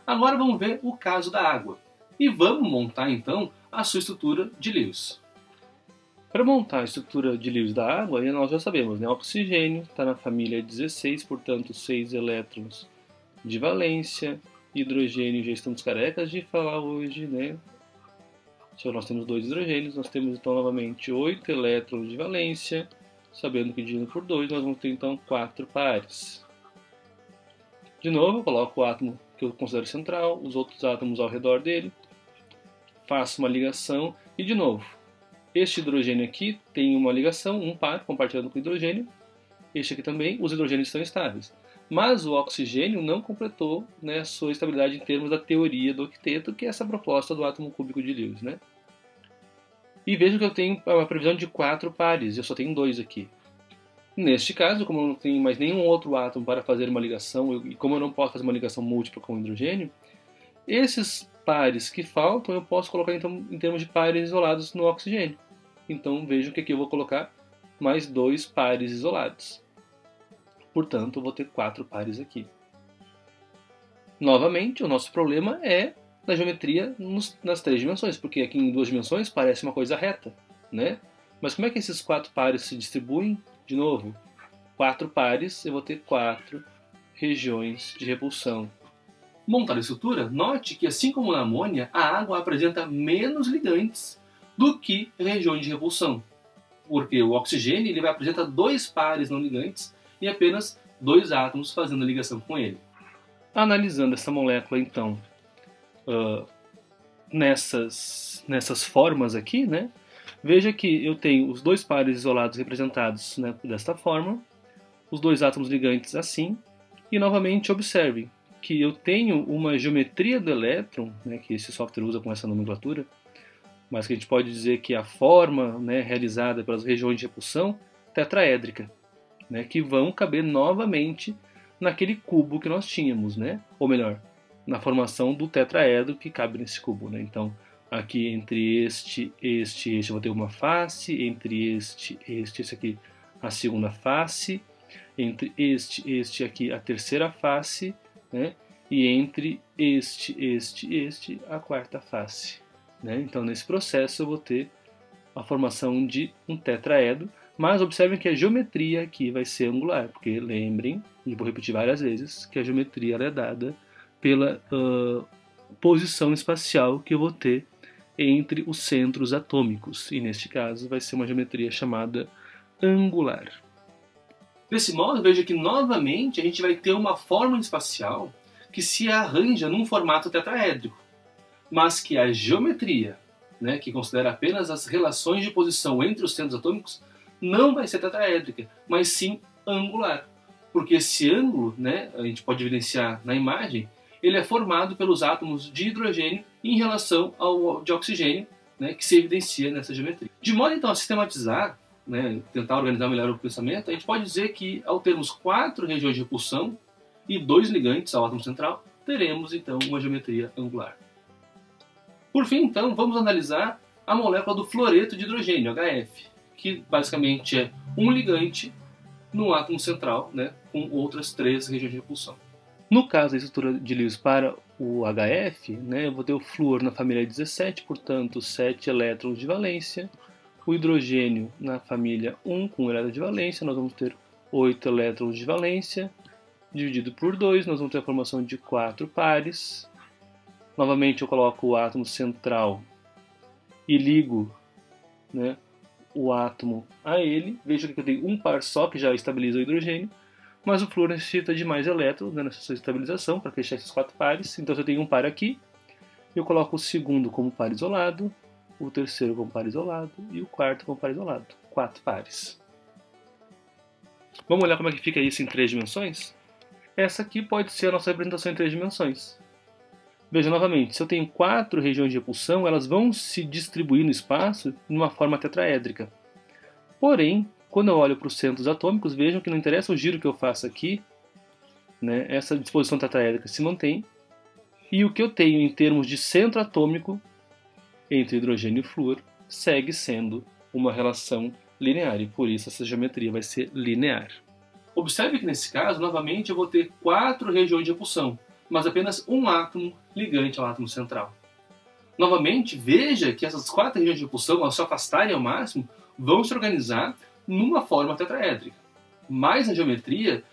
Agora vamos ver o caso da água. E vamos montar então a sua estrutura de Lewis. Para montar a estrutura de Lewis da água, nós já sabemos, né? O oxigênio está na família 16, portanto 6 elétrons de valência. Hidrogênio, já estamos carecas de falar hoje, né? Se nós temos 2 hidrogênios, nós temos então novamente 8 elétrons de valência, sabendo que dividindo por 2 nós vamos ter então 4 pares. De novo, eu coloco o átomo que eu considero central, os outros átomos ao redor dele, faço uma ligação e de novo, este hidrogênio aqui tem uma ligação, um par, compartilhando com o hidrogênio, este aqui também, os hidrogênios estão estáveis. Mas o oxigênio não completou, né, a sua estabilidade em termos da teoria do octeto, que é essa proposta do átomo cúbico de Lewis, né? E vejo que eu tenho uma previsão de 4 pares, eu só tenho 2 aqui. Neste caso, como eu não tenho mais nenhum outro átomo para fazer uma ligação, e como eu não posso fazer uma ligação múltipla com o hidrogênio, esses pares que faltam eu posso colocar então em termos de pares isolados no oxigênio. Então vejo que aqui eu vou colocar mais 2 pares isolados. Portanto, eu vou ter 4 pares aqui. Novamente, o nosso problema é na geometria nas 3 dimensões, porque aqui em 2 dimensões parece uma coisa reta, né? Mas como é que esses 4 pares se distribuem? De novo, 4 pares, eu vou ter 4 regiões de repulsão. Montar a estrutura, note que assim como na amônia, a água apresenta menos ligantes do que regiões de repulsão. Porque o oxigênio ele vai apresentar 2 pares não ligantes e apenas 2 átomos fazendo a ligação com ele. Analisando essa molécula, então, nessas formas aqui, né, veja que eu tenho os 2 pares isolados representados, né, desta forma, os 2 átomos ligantes assim, e novamente observem que eu tenho uma geometria do elétron, né, que esse software usa com essa nomenclatura, mas que a gente pode dizer que é a forma, né, realizada pelas regiões de repulsão tetraédrica, né, que vão caber novamente naquele cubo que nós tínhamos, né? Ou melhor, na formação do tetraedro que cabe nesse cubo, né? Então, aqui entre este eu vou ter uma face, entre esse aqui a segunda face, entre este aqui a terceira face, né? E entre este a quarta face, né? Então, nesse processo eu vou ter a formação de um tetraedro. Mas observem que a geometria aqui vai ser angular, porque lembrem, e vou repetir várias vezes, que a geometria é dada pela posição espacial que eu vou ter entre os centros atômicos, e neste caso vai ser uma geometria chamada angular. Desse modo, veja que novamente a gente vai ter uma forma espacial que se arranja num formato tetraédrico, mas que a geometria, né, que considera apenas as relações de posição entre os centros atômicos, não vai ser tetraédrica, mas sim angular. Porque esse ângulo, né, a gente pode evidenciar na imagem, ele é formado pelos átomos de hidrogênio em relação ao de oxigênio, né, que se evidencia nessa geometria. De modo então a sistematizar, né, tentar organizar melhor o pensamento, a gente pode dizer que ao termos 4 regiões de repulsão e 2 ligantes ao átomo central, teremos então uma geometria angular. Por fim, então, vamos analisar a molécula do fluoreto de hidrogênio, HF, que basicamente é um ligante no átomo central, né, com outras 3 regiões de repulsão. No caso da estrutura de Lewis para o HF, né, eu vou ter o flúor na família 17, portanto 7 elétrons de valência. O hidrogênio na família 1 com 1 elétron de valência, nós vamos ter 8 elétrons de valência. Dividido por 2, nós vamos ter a formação de 4 pares. Novamente eu coloco o átomo central e ligo, né, o átomo a ele, vejo que eu tenho um par só que já estabiliza o hidrogênio, mas o flúor necessita de mais elétrons, né, nessa sua estabilização para fechar esses 4 pares. Então, se eu tenho um par aqui, eu coloco o segundo como par isolado, o terceiro como par isolado e o quarto como par isolado. 4 pares. Vamos olhar como é que fica isso em 3 dimensões? Essa aqui pode ser a nossa representação em 3 dimensões. Veja novamente, se eu tenho 4 regiões de repulsão, elas vão se distribuir no espaço de uma forma tetraédrica. Porém, quando eu olho para os centros atômicos, vejam que não interessa o giro que eu faço aqui, né, essa disposição tetraédrica se mantém, e o que eu tenho em termos de centro atômico entre hidrogênio e flúor segue sendo uma relação linear, e por isso essa geometria vai ser linear. Observe que nesse caso, novamente, eu vou ter 4 regiões de repulsão, mas apenas um átomo ligante ao átomo central. Novamente, veja que essas 4 regiões de repulsão, ao se afastarem ao máximo, vão se organizar numa forma tetraédrica. Mas a geometria,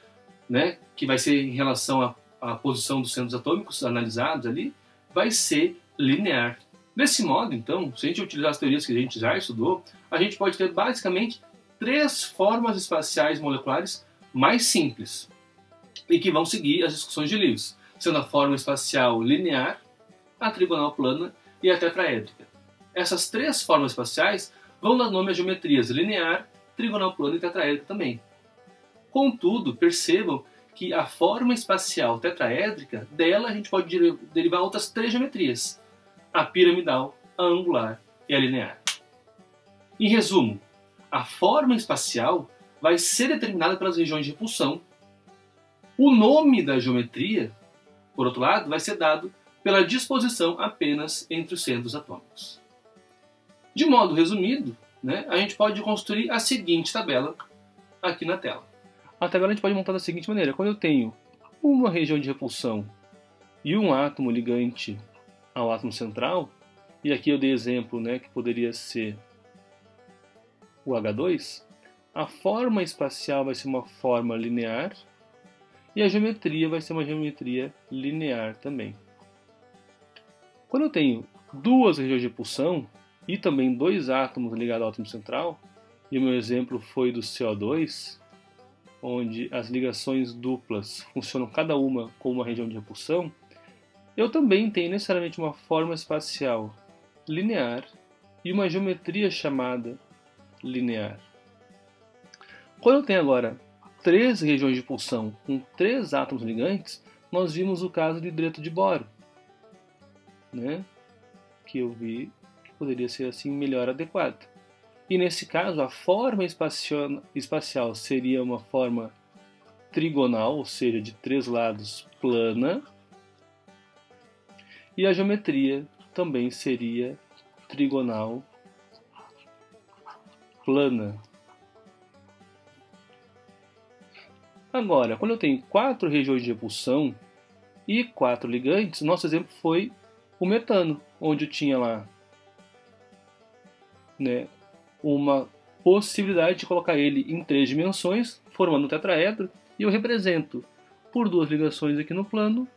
né, que vai ser em relação à posição dos centros atômicos analisados ali, vai ser linear. Desse modo, então, se a gente utilizar as teorias que a gente já estudou, a gente pode ter basicamente 3 formas espaciais moleculares mais simples e que vão seguir as discussões de Lewis, sendo a forma espacial linear, a trigonal plana e a tetraédrica. Essas 3 formas espaciais vão dar nome a geometrias linear, trigonal plana e tetraédrica também. Contudo, percebam que a forma espacial tetraédrica, dela a gente pode derivar outras 3 geometrias: a piramidal, a angular e a linear. Em resumo, a forma espacial vai ser determinada pelas regiões de repulsão. O nome da geometria, por outro lado, vai ser dado pela disposição apenas entre os centros atômicos. De modo resumido, né, a gente pode construir a seguinte tabela aqui na tela. A tabela a gente pode montar da seguinte maneira: quando eu tenho uma região de repulsão e um átomo ligante ao átomo central, e aqui eu dei exemplo, né, que poderia ser o H2, a forma espacial vai ser uma forma linear e a geometria vai ser uma geometria linear também. Quando eu tenho 2 regiões de repulsão e também 2 átomos ligados ao átomo central, e o meu exemplo foi do CO2, onde as ligações duplas funcionam cada uma com uma região de repulsão, eu também tenho necessariamente uma forma espacial linear e uma geometria chamada linear. Quando eu tenho agora 3 regiões de repulsão com 3 átomos ligantes, nós vimos o caso do hidreto de boro, né? Que eu vi que poderia ser assim melhor adequado. E nesse caso, a forma espacial seria uma forma trigonal, ou seja, de 3 lados plana, e a geometria também seria trigonal plana. Agora, quando eu tenho 4 regiões de repulsão e 4 ligantes, nosso exemplo foi o metano, onde eu tinha lá, né, uma possibilidade de colocar ele em 3 dimensões, formando um tetraedro, e eu represento por 2 ligações aqui no plano,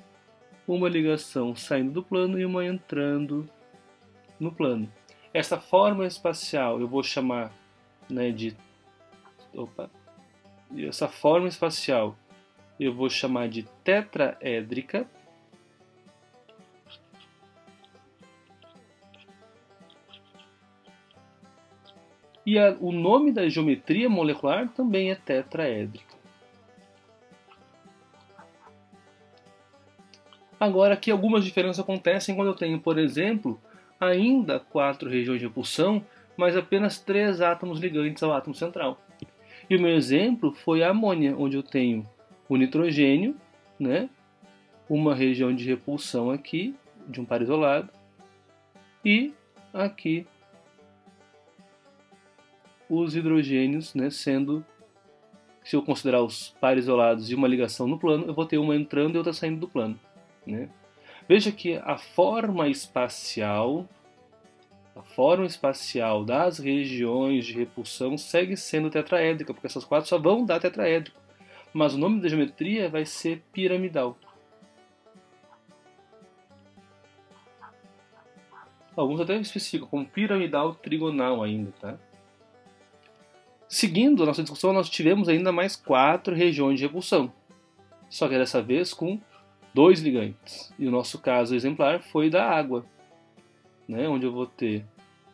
uma ligação saindo do plano e uma entrando no plano. Essa forma espacial eu vou chamar, né, de... Essa forma espacial eu vou chamar de tetraédrica. E o nome da geometria molecular também é tetraédrica. Agora, aqui algumas diferenças acontecem quando eu tenho, por exemplo, ainda 4 regiões de repulsão, mas apenas 3 átomos ligantes ao átomo central. E o meu exemplo foi a amônia, onde eu tenho o nitrogênio, né, uma região de repulsão aqui, de um par isolado, e aqui os hidrogênios, né, sendo, se eu considerar os pares isolados e uma ligação no plano, eu vou ter uma entrando e outra saindo do plano, né? Veja que a forma espacial das regiões de repulsão segue sendo tetraédrica, porque essas 4 só vão dar tetraédrico, mas o nome da geometria vai ser piramidal. Alguns até especificam como piramidal trigonal ainda, tá? Seguindo a nossa discussão, nós tivemos ainda mais 4 regiões de repulsão, só que dessa vez com 2 ligantes. E o nosso caso exemplar foi da água, né? Onde eu vou ter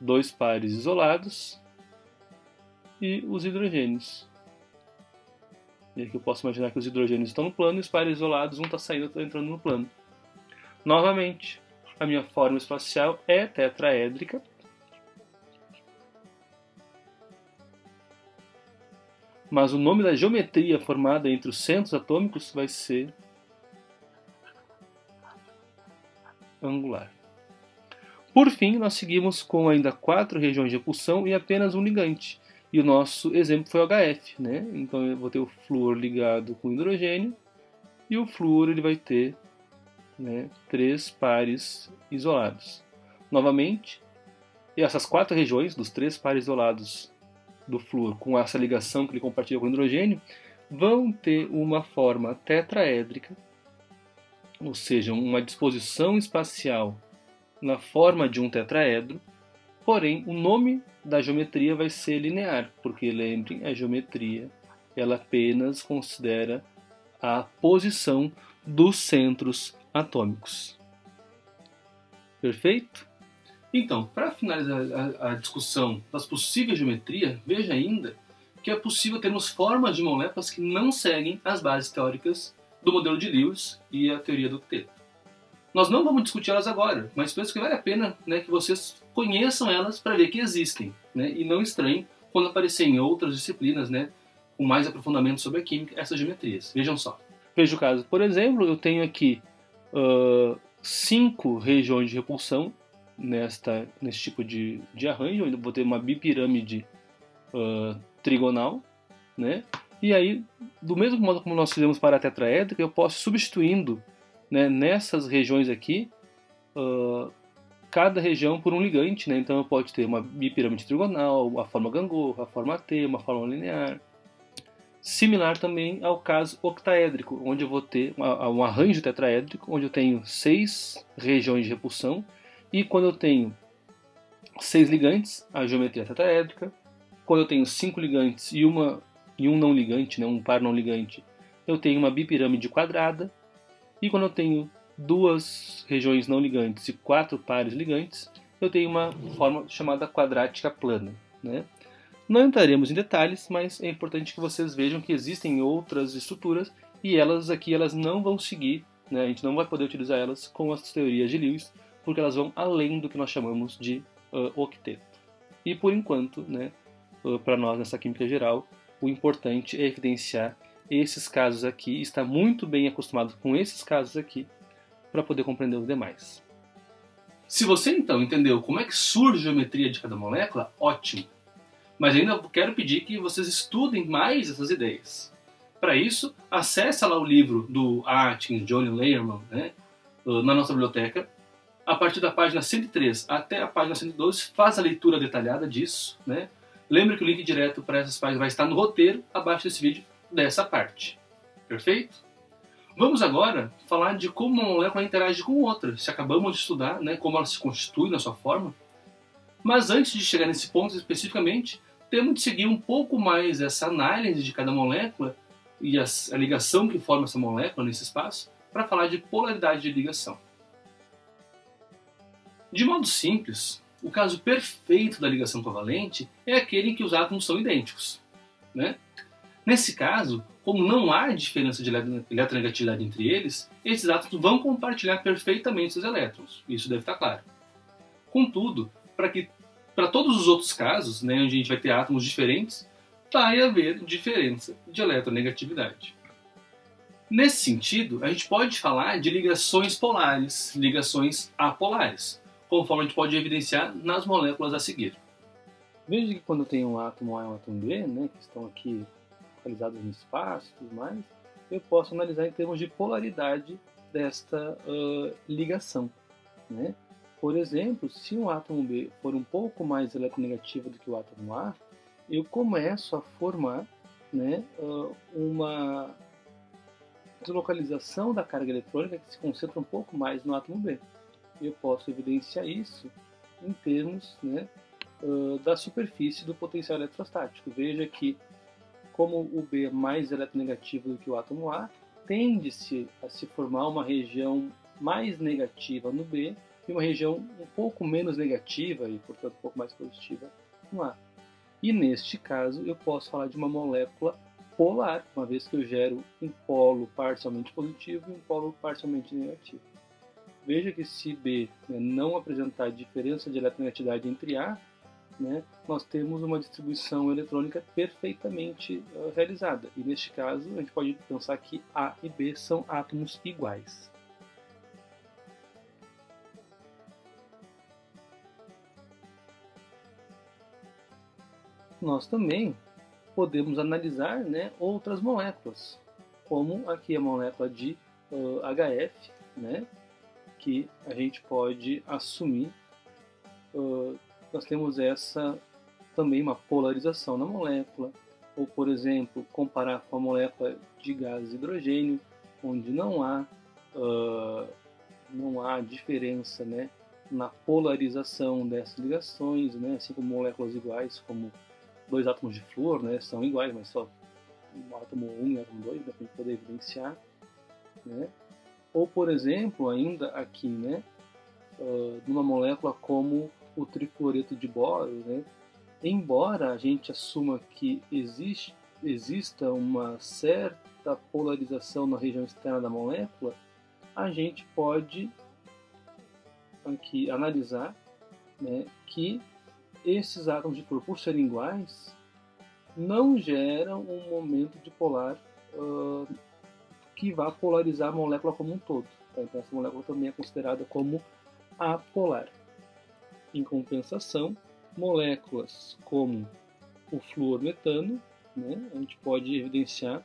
2 pares isolados e os hidrogênios. E aqui eu posso imaginar que os hidrogênios estão no plano e os pares isolados, um está saindo e outro está entrando no plano. Novamente, a minha forma espacial é tetraédrica. Mas o nome da geometria formada entre os centros atômicos vai ser angular. Por fim, nós seguimos com ainda 4 regiões de repulsão e apenas um ligante. E o nosso exemplo foi o HF, né? Então eu vou ter o flúor ligado com hidrogênio e o flúor ele vai ter, né, 3 pares isolados. Novamente, essas 4 regiões dos 3 pares isolados do flúor com essa ligação que ele compartilha com o hidrogênio vão ter uma forma tetraédrica, ou seja, uma disposição espacial na forma de um tetraedro, porém o nome da geometria vai ser linear, porque lembrem, a geometria ela apenas considera a posição dos centros atômicos. Perfeito? Então, para finalizar a discussão das possíveis geometrias, veja ainda que é possível termos formas de moléculas que não seguem as bases teóricas do modelo de Lewis e a teoria do octeto. Nós não vamos discutir elas agora, mas penso que vale a pena, né, que vocês conheçam elas para ver que existem, né, e não estranhem quando aparecer em outras disciplinas, né, com mais aprofundamento sobre a química, essas geometrias. Vejam só. Veja o caso, por exemplo, eu tenho aqui 5 regiões de repulsão nesse tipo de arranjo. Eu vou ter uma bipirâmide trigonal, né? E aí, do mesmo modo como nós fizemos para a tetraédrica, eu posso ir substituindo, né, nessas regiões aqui cada região por um ligante, né? Então eu posso ter uma bipirâmide trigonal, a forma gangorra, a forma T, uma forma linear. Similar também ao caso octaédrico, onde eu vou ter um arranjo tetraédrico, onde eu tenho 6 regiões de repulsão, e quando eu tenho 6 ligantes, a geometria é tetraédrica. Quando eu tenho 5 ligantes e um não ligante, né, um par não ligante, eu tenho uma bipirâmide quadrada. E quando eu tenho 2 regiões não ligantes e 4 pares ligantes, eu tenho uma forma chamada quadrática plana, né? Não entraremos em detalhes, mas é importante que vocês vejam que existem outras estruturas e elas não vão seguir, né? A gente não vai poder utilizar elas com as teorias de Lewis, porque elas vão além do que nós chamamos de octeto. E por enquanto, né, para nós nessa química geral, o importante é evidenciar esses casos aqui, estar muito bem acostumado com esses casos aqui, para poder compreender os demais. Se você então entendeu como é que surge a geometria de cada molécula, ótimo! Mas ainda quero pedir que vocês estudem mais essas ideias. Para isso, acesse lá o livro do Atkins, Johnny Lehrman, né, na nossa biblioteca. A partir da página 103 até a página 112, faz a leitura detalhada disso, né? Lembre que o link direto para essas páginas vai estar no roteiro abaixo desse vídeo, dessa parte. Perfeito? Vamos agora falar de como uma molécula interage com outra. Se acabamos de estudar, né, como ela se constitui na sua forma. Mas antes de chegar nesse ponto especificamente, temos de seguir um pouco mais essa análise de cada molécula e a ligação que forma essa molécula nesse espaço para falar de polaridade de ligação. De modo simples, o caso perfeito da ligação covalente é aquele em que os átomos são idênticos, né? Nesse caso, como não há diferença de eletronegatividade entre eles, esses átomos vão compartilhar perfeitamente seus elétrons. Isso deve estar claro. Contudo, para todos os outros casos, né, onde a gente vai ter átomos diferentes, vai haver diferença de eletronegatividade. Nesse sentido, a gente pode falar de ligações polares, ligações apolares, conforme a gente pode evidenciar nas moléculas a seguir. Veja que quando eu tenho um átomo A e um átomo B, né, que estão aqui localizados no espaço e tudo mais, eu posso analisar em termos de polaridade desta ligação, né? Por exemplo, se um átomo B for um pouco mais eletronegativo do que o átomo A, eu começo a formar, né, uma deslocalização da carga eletrônica que se concentra um pouco mais no átomo B. Eu posso evidenciar isso em termos, né, da superfície do potencial eletrostático. Veja que, como o B é mais eletronegativo do que o átomo A, tende-se a se formar uma região mais negativa no B e uma região um pouco menos negativa e, portanto, um pouco mais positiva no A. E neste caso, eu posso falar de uma molécula polar, uma vez que eu gero um polo parcialmente positivo e um polo parcialmente negativo. Veja que se B, né, não apresentar diferença de eletronegatividade entre A, né, nós temos uma distribuição eletrônica perfeitamente realizada. E neste caso, a gente pode pensar que A e B são átomos iguais. Nós também podemos analisar, né, outras moléculas, como aqui a molécula de HF, né, que a gente pode assumir. Nós temos essa também uma polarização na molécula, ou, por exemplo, comparar com a molécula de gás hidrogênio, onde não há diferença, né, na polarização dessas ligações, né, assim como moléculas iguais, como dois átomos de flúor, né, são iguais, mas só o átomo 1 e o átomo 2, para a gente poder evidenciar, né? Ou, por exemplo, ainda aqui, né, numa molécula como o trifluoreto de boro, né, embora a gente assuma que exista uma certa polarização na região externa da molécula, a gente pode aqui analisar, né, que esses átomos de flúor, por serem iguais, não geram um momento dipolar que vá polarizar a molécula como um todo. Tá? Então essa molécula também é considerada como apolar. Em compensação, moléculas como o fluormetano, né, a gente pode evidenciar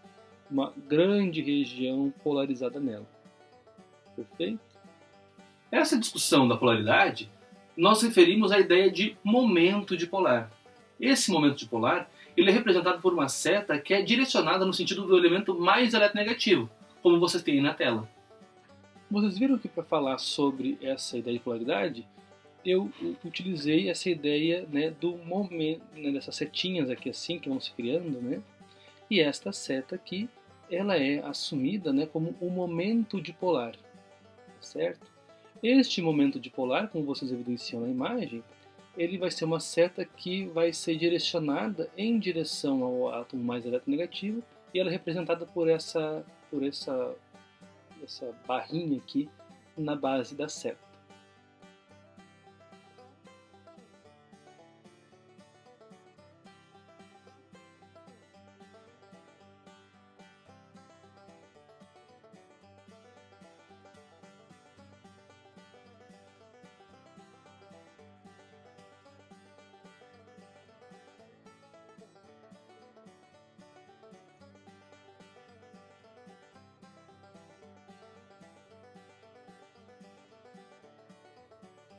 uma grande região polarizada nela. Perfeito? Essa discussão da polaridade, nós referimos à ideia de momento dipolar. Esse momento dipolar, ele é representado por uma seta que é direcionada no sentido do elemento mais eletronegativo, como vocês têm na tela. Vocês viram que para falar sobre essa ideia de polaridade, eu utilizei essa ideia, né, do momento, né, dessas setinhas aqui assim que vão se criando, né? E esta seta aqui, ela é assumida, né, como o momento dipolar, certo? Este momento dipolar, como vocês evidenciam na imagem, ele vai ser uma seta que vai ser direcionada em direção ao átomo mais eletronegativo e ela é representada por essa barrinha aqui na base da seta.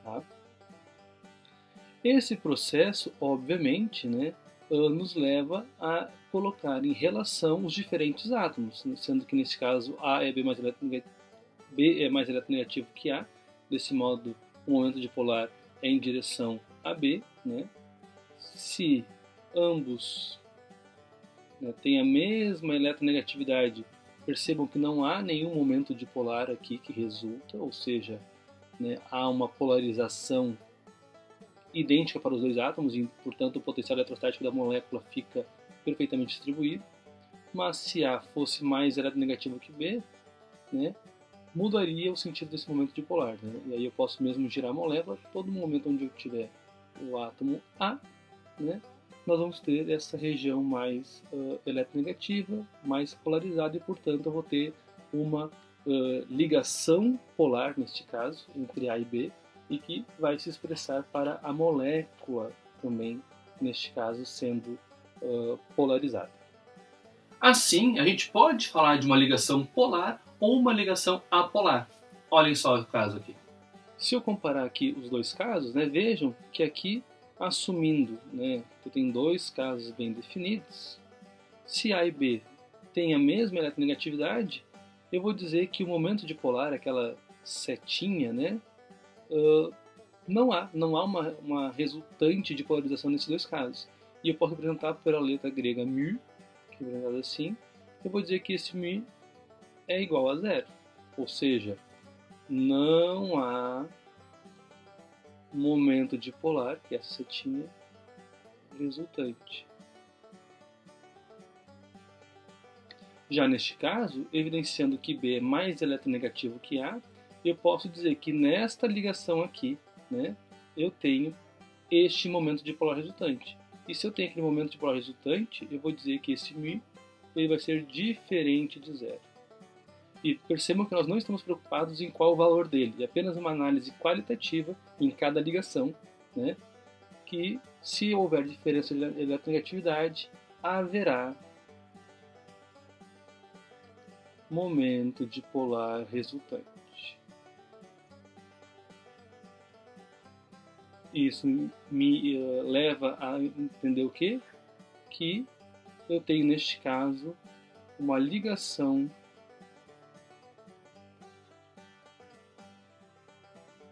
Tá? Esse processo, obviamente, né, nos leva a colocar em relação os diferentes átomos, sendo que nesse caso A é B é mais eletronegativo que A, desse modo o momento dipolar é em direção a B, né? Se ambos, né, têm a mesma eletronegatividade, percebam que não há nenhum momento dipolar aqui que resulta, ou seja, né, há uma polarização idêntica para os dois átomos e, portanto, o potencial eletrostático da molécula fica perfeitamente distribuído. Mas se A fosse mais eletronegativo que B, né, mudaria o sentido desse momento dipolar. Né? E aí eu posso mesmo girar a molécula, todo momento onde eu tiver o átomo A, né, nós vamos ter essa região mais eletronegativa, mais polarizada e, portanto, eu vou ter uma ligação polar, neste caso, entre A e B, e que vai se expressar para a molécula também, neste caso, sendo polarizada. Assim, a gente pode falar de uma ligação polar ou uma ligação apolar. Olhem só o caso aqui. Se eu comparar aqui os dois casos, né, vejam que aqui, assumindo, né, que eu tenho dois casos bem definidos, se A e B têm a mesma eletronegatividade, eu vou dizer que o momento dipolar, aquela setinha, né, não há uma resultante de polarização nesses dois casos. E eu posso representar pela letra grega μ, que é representada assim. Eu vou dizer que esse μ é igual a zero. Ou seja, não há momento dipolar, que é essa setinha, resultante. Já neste caso, evidenciando que B é mais eletronegativo que A, eu posso dizer que nesta ligação aqui, né, eu tenho este momento dipolar resultante. E se eu tenho aquele momento dipolar resultante, eu vou dizer que esse μ ele vai ser diferente de zero. E percebam que nós não estamos preocupados em qual o valor dele, é apenas uma análise qualitativa em cada ligação, né, que se houver diferença de eletronegatividade, haverá momento dipolar resultante. Isso me leva a entender o quê? Que eu tenho, neste caso, uma ligação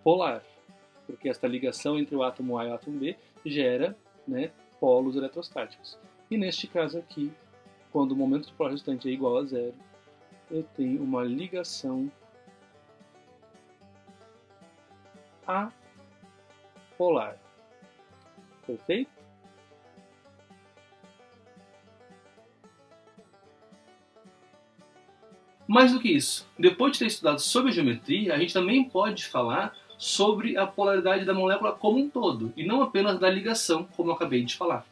polar, porque esta ligação entre o átomo A e o átomo B gera, né, polos eletrostáticos. E neste caso aqui, quando o momento dipolar resultante é igual a zero, eu tenho uma ligação apolar. Perfeito? Mais do que isso, depois de ter estudado sobre a geometria, a gente também pode falar sobre a polaridade da molécula como um todo, e não apenas da ligação, como eu acabei de falar.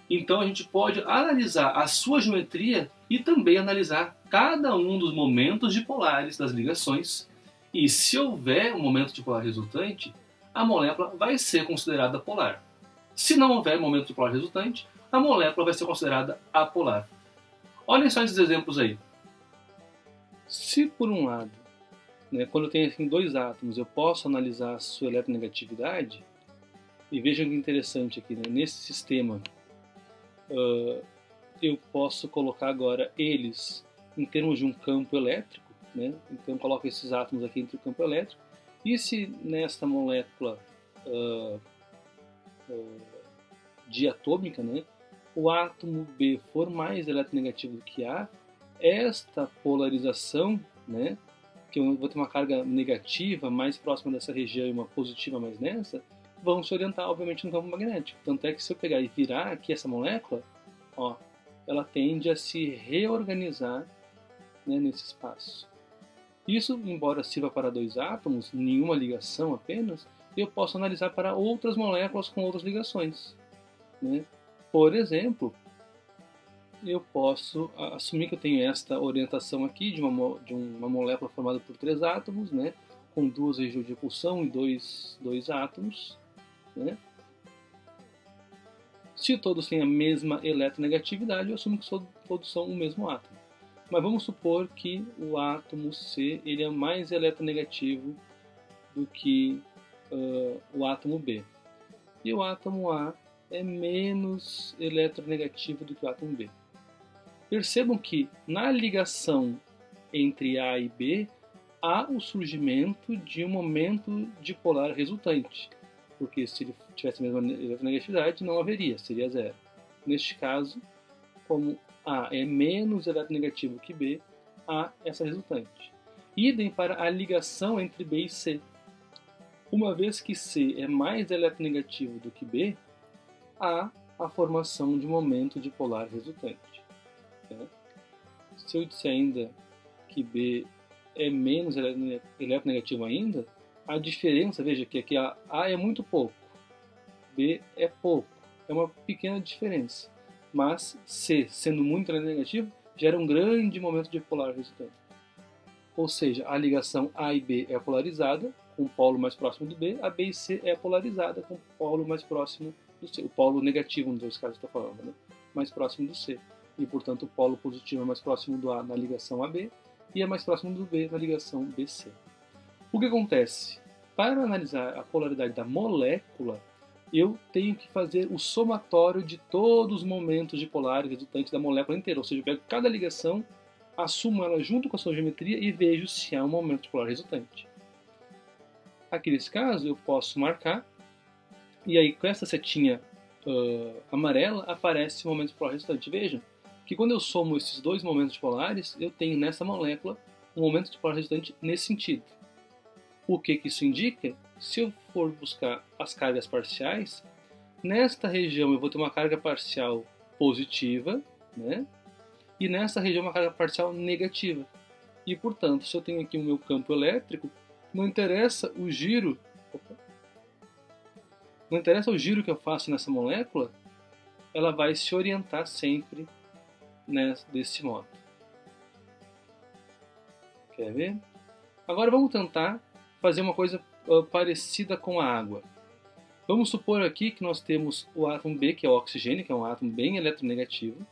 Então a gente pode analisar a sua geometria e também analisar cada um dos momentos dipolares das ligações, e se houver um momento dipolar resultante, a molécula vai ser considerada polar. Se não houver momento dipolar resultante, a molécula vai ser considerada apolar. Olhem só esses exemplos aí. Se por um lado, né, quando eu tenho assim, dois átomos, eu posso analisar a sua eletronegatividade, e vejam que interessante aqui, né, nesse sistema, eu posso colocar agora eles em termos de um campo elétrico, né, então eu coloco esses átomos aqui entre o campo elétrico, e se nesta molécula diatômica, né, o átomo B for mais eletronegativo do que A, esta polarização, né, que eu vou ter uma carga negativa mais próxima dessa região e uma positiva mais nessa, vão se orientar, obviamente, no campo magnético. Tanto é que se eu pegar e virar aqui essa molécula, ó, ela tende a se reorganizar, né, nesse espaço. Isso, embora sirva para dois átomos, nenhuma ligação apenas, eu posso analisar para outras moléculas com outras ligações, né? Por exemplo, eu posso assumir que eu tenho esta orientação aqui de uma molécula formada por três átomos, né, com duas regiões de repulsão e dois átomos, né? Se todos têm a mesma eletronegatividade, eu assumo que todos são o mesmo átomo. Mas vamos supor que o átomo C ele é mais eletronegativo do que o átomo B. E o átomo A é menos eletronegativo do que o átomo B. Percebam que na ligação entre A e B há o surgimento de um momento dipolar resultante, porque se ele tivesse a mesma eletronegatividade não haveria, seria zero. Neste caso, como A é menos eletronegativo que B, há essa resultante. Idem para a ligação entre B e C. Uma vez que C é mais eletronegativo do que B, há a formação de momento dipolar resultante. Se eu disser ainda que B é menos eletronegativo ainda, a diferença, veja que aqui A é muito pouco, B é pouco, é uma pequena diferença. Mas C, sendo muito eletronegativo, gera um grande momento dipolar resultante. Ou seja, a ligação A e B é polarizada, com o polo mais próximo do B, a B e C é polarizada, com o polo mais próximo do C. O polo negativo, nos dois casos, estou falando, né? Mais próximo do C. E, portanto, o polo positivo é mais próximo do A na ligação AB e é mais próximo do B na ligação BC. O que acontece? Para analisar a polaridade da molécula, eu tenho que fazer o somatório de todos os momentos dipolares resultantes da molécula inteira. Ou seja, eu pego cada ligação, assumo ela junto com a sua geometria e vejo se há um momento dipolar resultante. Aqui nesse caso eu posso marcar, e aí com essa setinha amarela aparece o momento polar resultante. Vejam que quando eu somo esses dois momentos polares, eu tenho nessa molécula um momento polar resultante nesse sentido. O que isso indica? Se eu for buscar as cargas parciais, nesta região eu vou ter uma carga parcial positiva, né? E nessa região uma carga parcial negativa. E, portanto, se eu tenho aqui o meu campo elétrico, não interessa o giro, que eu faço nessa molécula, ela vai se orientar sempre desse modo. Quer ver? Agora vamos tentar fazer uma coisa parecida com a água. Vamos supor aqui que nós temos o átomo B, que é o oxigênio, que é um átomo bem eletronegativo,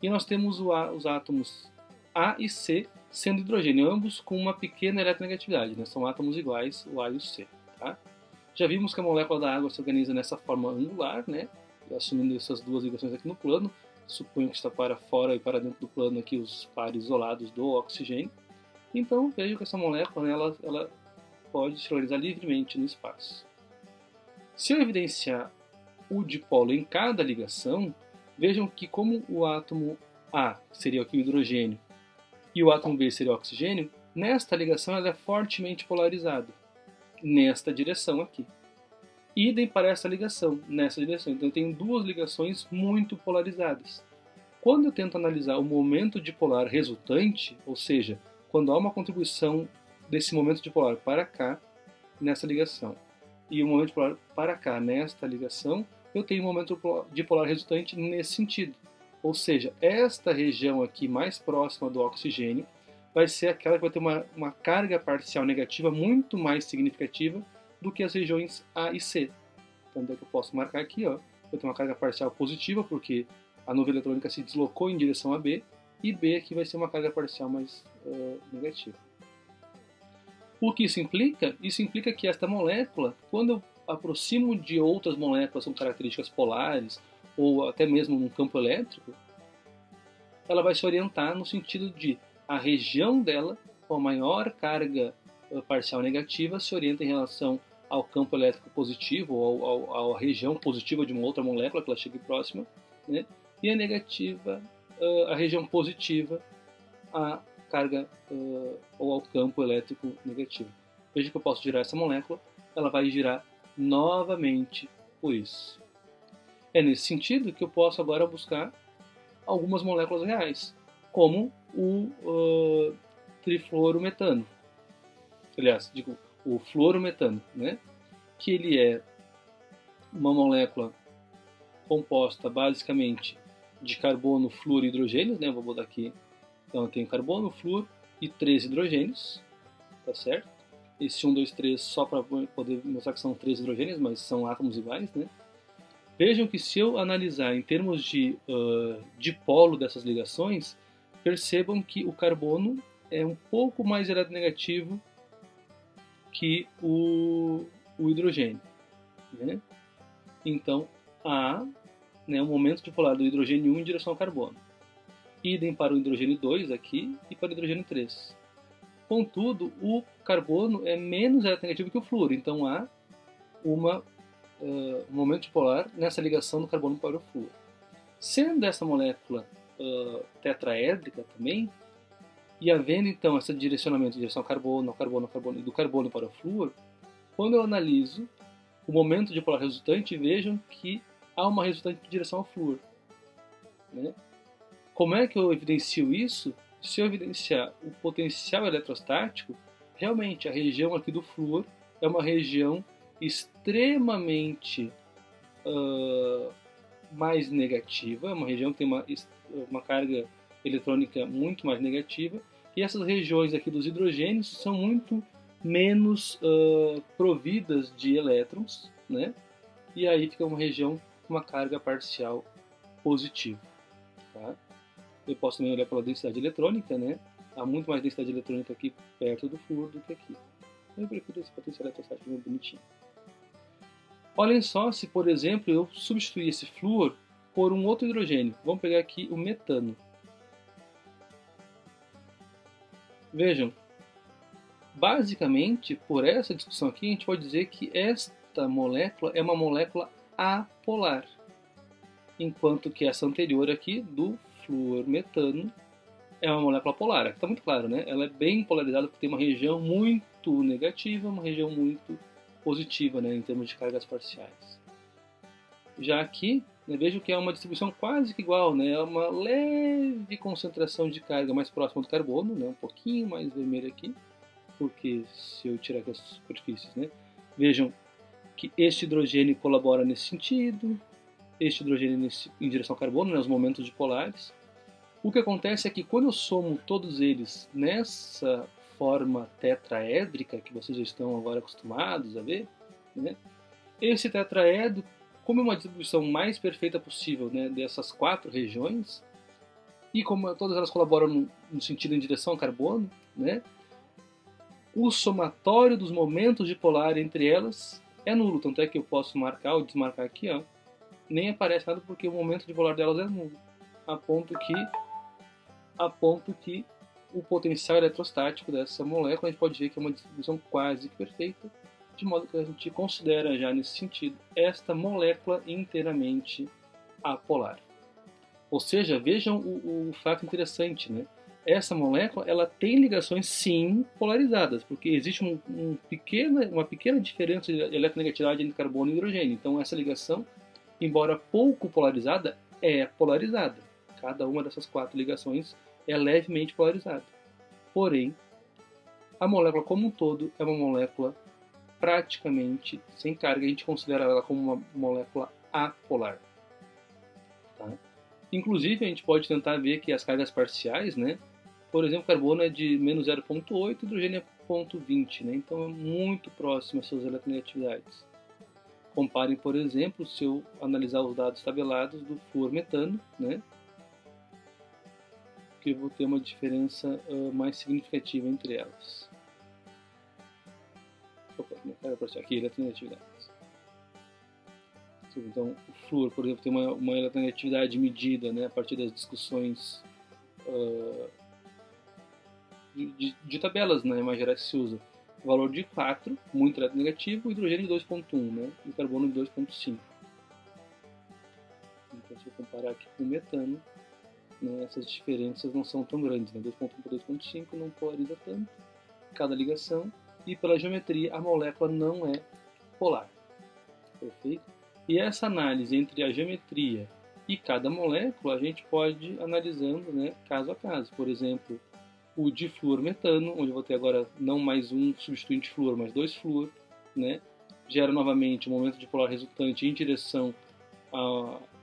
e nós temos os átomos A e C sendo hidrogênio, ambos com uma pequena eletronegatividade, né? São átomos iguais, o A e o C. Tá? Já vimos que a molécula da água se organiza nessa forma angular, né? Assumindo essas duas ligações aqui no plano. Suponho que está para fora e para dentro do plano aqui os pares isolados do oxigênio. Então vejo que essa molécula, né, ela pode se organizar livremente no espaço. Se eu evidenciar o dipolo em cada ligação, vejam que como o átomo A seria aqui o hidrogênio e o átomo B seria o oxigênio, nesta ligação ela é fortemente polarizada, nesta direção aqui. Idem para essa ligação, nessa direção. Então eu tenho duas ligações muito polarizadas. Quando eu tento analisar o momento dipolar resultante, ou seja, quando há uma contribuição desse momento dipolar para cá, nessa ligação, e o momento dipolar para cá, nesta ligação, eu tenho um momento dipolar resultante nesse sentido. Ou seja, esta região aqui mais próxima do oxigênio vai ser aquela que vai ter uma carga parcial negativa muito mais significativa do que as regiões A e C. Então, é que eu posso marcar aqui, ó, eu tenho uma carga parcial positiva, porque a nuvem eletrônica se deslocou em direção a B, e B aqui vai ser uma carga parcial mais negativa. O que isso implica? Isso implica que esta molécula, quando eu aproximo de outras moléculas com características polares, ou até mesmo num campo elétrico, ela vai se orientar no sentido de a região dela, com a maior carga parcial negativa, se orienta em relação ao campo elétrico positivo, ou à região positiva de uma outra molécula que ela chegue próxima, né? E a negativa, a região positiva, à carga ou ao campo elétrico negativo. Veja que eu posso girar essa molécula, ela vai girar novamente por isso. É nesse sentido que eu posso agora buscar algumas moléculas reais, como o trifluorometano. Aliás, digo, o fluorometano, né? Que ele é uma molécula composta basicamente de carbono, flúor e hidrogênios, né? Eu vou botar aqui. Então eu tenho carbono, flúor e 3 hidrogênios, tá certo? Esse 1, 2, 3 só para poder mostrar que são 3 hidrogênios, mas são átomos iguais, né? Vejam que se eu analisar em termos de dipolo dessas ligações, percebam que o carbono é um pouco mais eletronegativo que o hidrogênio, né? Então, há, né, um momento dipolar do hidrogênio 1 em direção ao carbono. Idem para o hidrogênio 2 aqui e para o hidrogênio 3. Contudo, o carbono é menos eletronegativo que o flúor, então há um momento dipolar nessa ligação do carbono para o flúor. Sendo essa molécula tetraédrica também, e havendo então esse direcionamento em direção ao carbono, e do carbono para o flúor, quando eu analiso o momento dipolar resultante, vejam que há uma resultante em direção ao flúor, né? Como é que eu evidencio isso? Se eu evidenciar o potencial eletrostático, realmente a região aqui do flúor é uma região extremamente mais negativa, uma região que tem uma carga eletrônica muito mais negativa, e essas regiões aqui dos hidrogênios são muito menos providas de elétrons, né? E aí fica uma região com uma carga parcial positiva. Tá? Eu posso também olhar pela densidade eletrônica, né? Há muito mais densidade eletrônica aqui perto do flúor do que aqui. Eu prefiro esse potencial eletrostático bem bonitinho. Olhem só se, por exemplo, eu substituir esse flúor por um outro hidrogênio. Vamos pegar aqui o metano. Vejam, Basicamente, por essa discussão aqui, a gente pode dizer que esta molécula é uma molécula apolar, enquanto que essa anterior aqui, do fluormetano, é uma molécula polar. Aqui está muito claro, né? Ela é bem polarizada porque tem uma região muito negativa, uma região muito positiva, né, em termos de cargas parciais. Já aqui, né, vejo que é uma distribuição quase que igual, né? É uma leve concentração de carga mais próxima do carbono, né? Um pouquinho mais vermelho aqui, porque se eu tirar aqui as superfícies, né? Vejam que este hidrogênio colabora nesse sentido, este hidrogênio em direção ao carbono, né? Os momentos dipolares. O que acontece é que quando eu somo todos eles nessa forma tetraédrica, que vocês já estão agora acostumados a ver, né? Esse tetraedro, como é uma distribuição mais perfeita possível, né, dessas 4 regiões, e como todas elas colaboram no sentido em direção ao carbono, né, o somatório dos momentos dipolar entre elas é nulo. Tanto é que eu posso marcar ou desmarcar aqui, ó, nem aparece nada porque o momento dipolar delas é nulo, a ponto que o potencial eletrostático dessa molécula a gente pode ver que é uma distribuição quase que perfeita, de modo que a gente considera já nesse sentido esta molécula inteiramente apolar. Ou seja, vejam o fato interessante, né? Essa molécula ela tem ligações sim polarizadas, porque existe uma pequena diferença de eletronegatividade entre carbono e hidrogênio. Então essa ligação, embora pouco polarizada, é polarizada. Cada uma dessas 4 ligações é levemente polarizada. Porém, a molécula como um todo é uma molécula praticamente sem carga. A gente considera ela como uma molécula apolar. Tá? Inclusive, a gente pode tentar ver que as cargas parciais, né? Por exemplo, carbono é de menos 0,8, hidrogênio é 0,20, né? Então é muito próximo às suas eletronegatividades. Comparem, por exemplo, se eu analisar os dados tabelados do fluormetano, né? Que eu vou ter uma diferença mais significativa entre elas. Opa, carga parcial aqui, eletronegatividades. Então, o flúor, por exemplo, tem uma eletronegatividade medida, né, a partir das discussões de tabelas, né, mais gerais que se usa. O valor de 4, muito eletronegativo, o hidrogênio de 2,1, né, e o carbono de 2,5. Então, se eu comparar aqui com o metano, né, essas diferenças não são tão grandes, né, 2,1 para 2,5 não polariza tanto cada ligação, e pela geometria a molécula não é polar. Perfeito? E essa análise entre a geometria e cada molécula a gente pode ir analisando, né, caso a caso. Por exemplo, o difluormetano, onde eu vou ter agora não mais um substituinte flúor, mas 2 flúor, né, gera novamente o momento dipolar resultante em direção